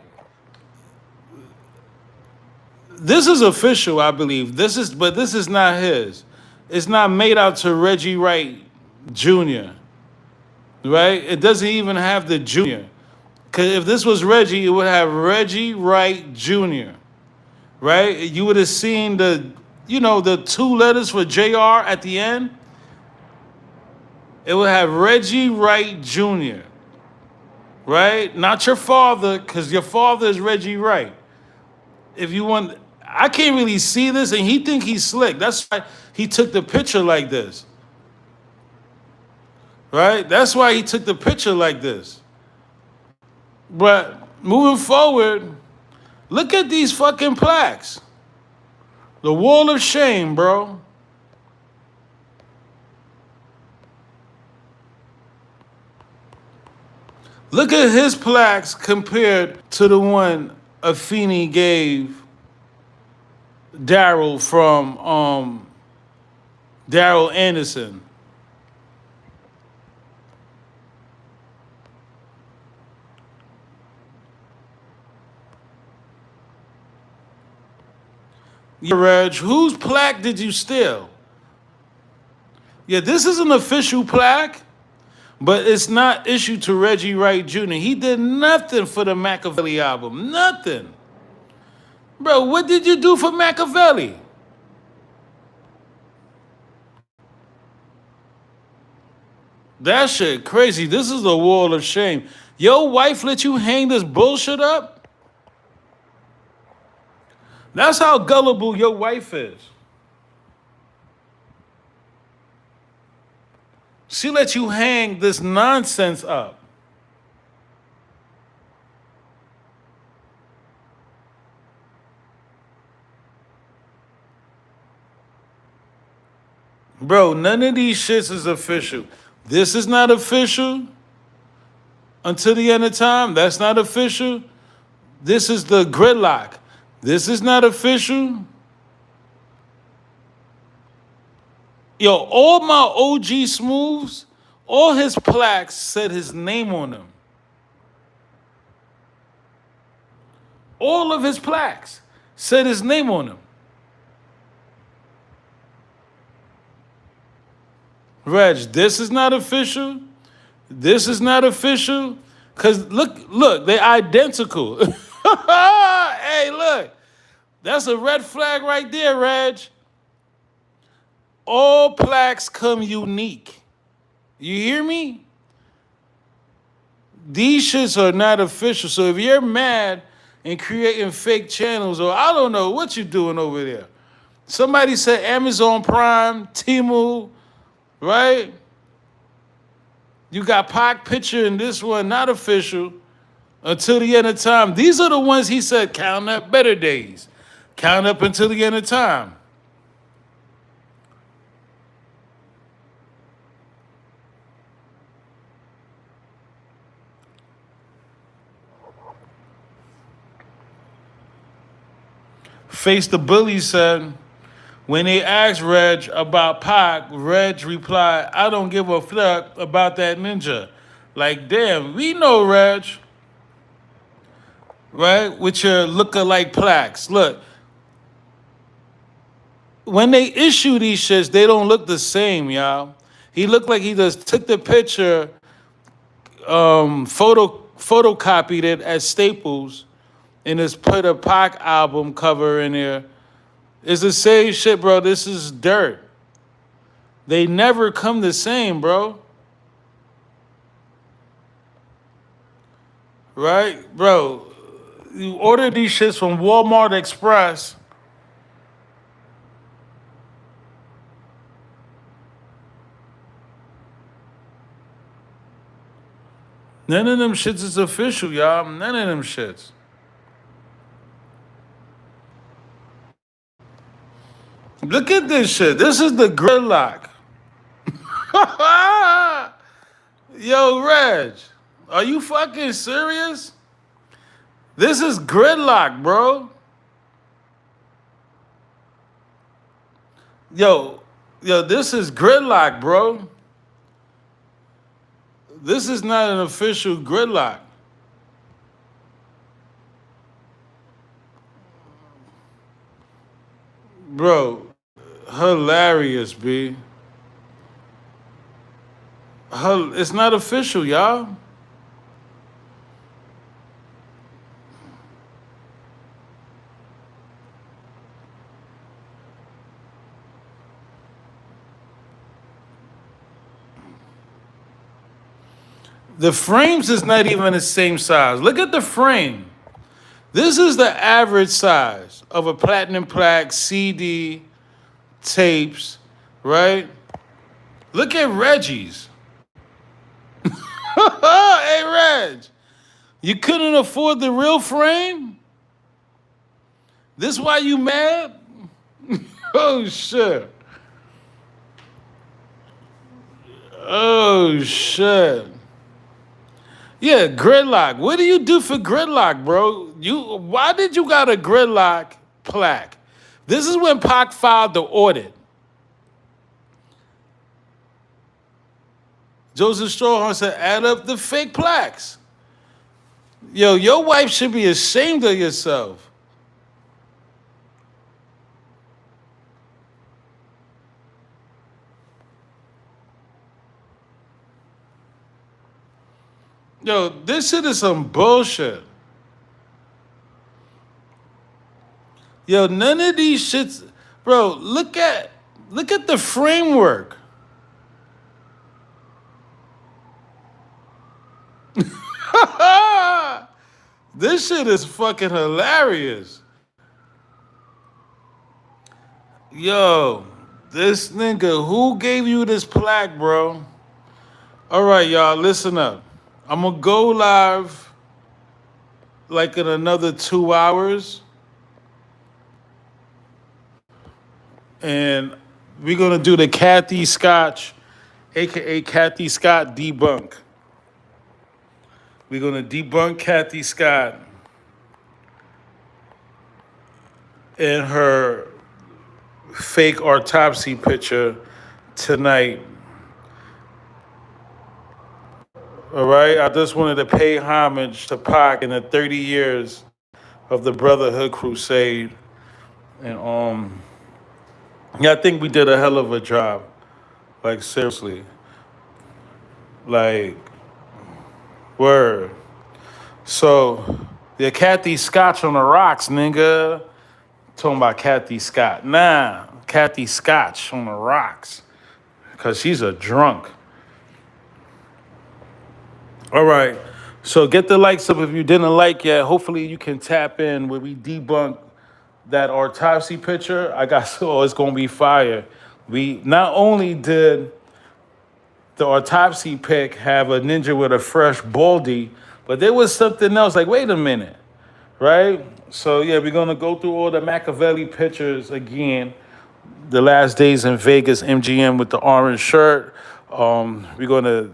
[SPEAKER 1] This is official, I believe. But this is not his. It's not made out to Reggie Wright Jr., right? It doesn't even have the Junior. Because if this was Reggie, it would have Reggie Wright Jr., right? You would have seen the 2 letters for JR at the end. It would have Reggie Wright Jr., right? Not your father, because your father is Reggie Wright. If you want, I can't really see this, and he think he's slick. That's why he took the picture like this, right? That's why he took the picture like this. But moving forward, look at these fucking plaques. The wall of shame, bro. Look at his plaques compared to the one Afeni gave Daryl from Daryl Anderson. Yeah, Reg, whose plaque did you steal? Yeah, this is an official plaque, but it's not issued to Reggie Wright Jr. He did nothing for the Machiavelli album. Nothing. Bro, what did you do for Machiavelli? That shit crazy. This is a wall of shame. Your wife let you hang this bullshit up? That's how gullible your wife is. She let you hang this nonsense up. Bro, none of these shits is official. This is not official until the end of time. That's not official. This is the gridlock. This is not official. Yo, all my OG Smooths, all his plaques said his name on them. All of his plaques said his name on them. Reg, this is not official. This is not official. Cause look, they're identical. Hey, look. That's a red flag right there, Reg. All plaques come unique. You hear me? These shits are not official. So if you're mad and creating fake channels, or I don't know what you're doing over there. Somebody said Amazon Prime, Temu, right? You got Pac picture in this one, not official, until the end of time. These are the ones he said count up better days. Count up until the end of time. Face the Bully said, when they asked Reg about Pac, Reg replied, I don't give a fuck about that ninja. Like, damn, we know Reg. Right? With your look-alike plaques. Look, when they issue these shits, they don't look the same, y'all. He looked like he just took the picture, photocopied it at Staples, and just put a Pac album cover in there. It's the same shit, bro. This is dirt. They never come the same, bro. Right? Bro, you order these shits from Walmart Express. None of them shits is official, y'all. None of them shits. Look at this shit. This is the gridlock. Yo, Reg, are you fucking serious? This is gridlock, bro. Yo, this is gridlock, bro. This is not an official gridlock. Bro, hilarious, B. It's not official, y'all. The frames is not even the same size. Look at the frame. This is the average size of a platinum plaque, CD, tapes, right? Look at Reggie's. Hey, Reg, you couldn't afford the real frame? This why you mad? Oh, shit. Oh, shit. Yeah, gridlock. What do you do for gridlock, bro? Why did you got a gridlock plaque? This is when Pac filed the audit. Joseph Strohorn said, add up the fake plaques. Yo, your wife should be ashamed of yourself. Yo, this shit is some bullshit. Yo, none of these shits, bro. Look at the framework. This shit is fucking hilarious. Yo, this nigga, who gave you this plaque, bro? All right, y'all, listen up. I'm gonna go live like in another 2 hours. And we're gonna do the Kathy Scotch, aka Kathy Scott debunk. We're gonna debunk Kathy Scott and her fake autopsy picture tonight. All right, I just wanted to pay homage to Pac in the 30 years of the Brotherhood Crusade, and yeah, I think we did a hell of a job. Like seriously, like word. So, yeah, Kathy Scotch on the rocks, nigga. Talking about Kathy Scott. Nah, Kathy Scotch on the rocks. Because she's a drunk. All right. So get the likes up if you didn't like yet. Hopefully you can tap in where we debunk that autopsy picture. I got so it's going to be fire. We not only did the autopsy pic have a ninja with a fresh baldy, but there was something else. Like, wait a minute, right? So yeah, we're gonna go through all the Machiavelli pictures again. The last days in Vegas, MGM with the orange shirt. We're gonna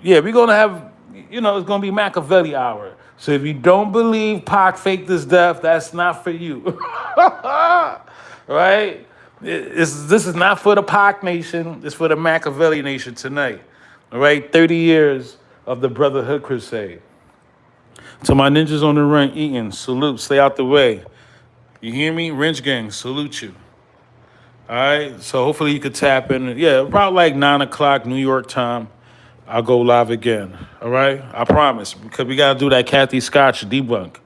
[SPEAKER 1] have, it's gonna be Machiavelli hour. So if you don't believe Pac faked his death, that's not for you, right? This is not for the Pac Nation. It's for the Machiavelli Nation tonight. All right, 30 years of the Brotherhood Crusade. To my ninjas on the run eating, salute, stay out the way. You hear me? Wrench Gang, salute you. All right, so hopefully you could tap in. Yeah, about like 9 o'clock New York time, I'll go live again. All right, I promise, because we got to do that Kathy Scotch debunk.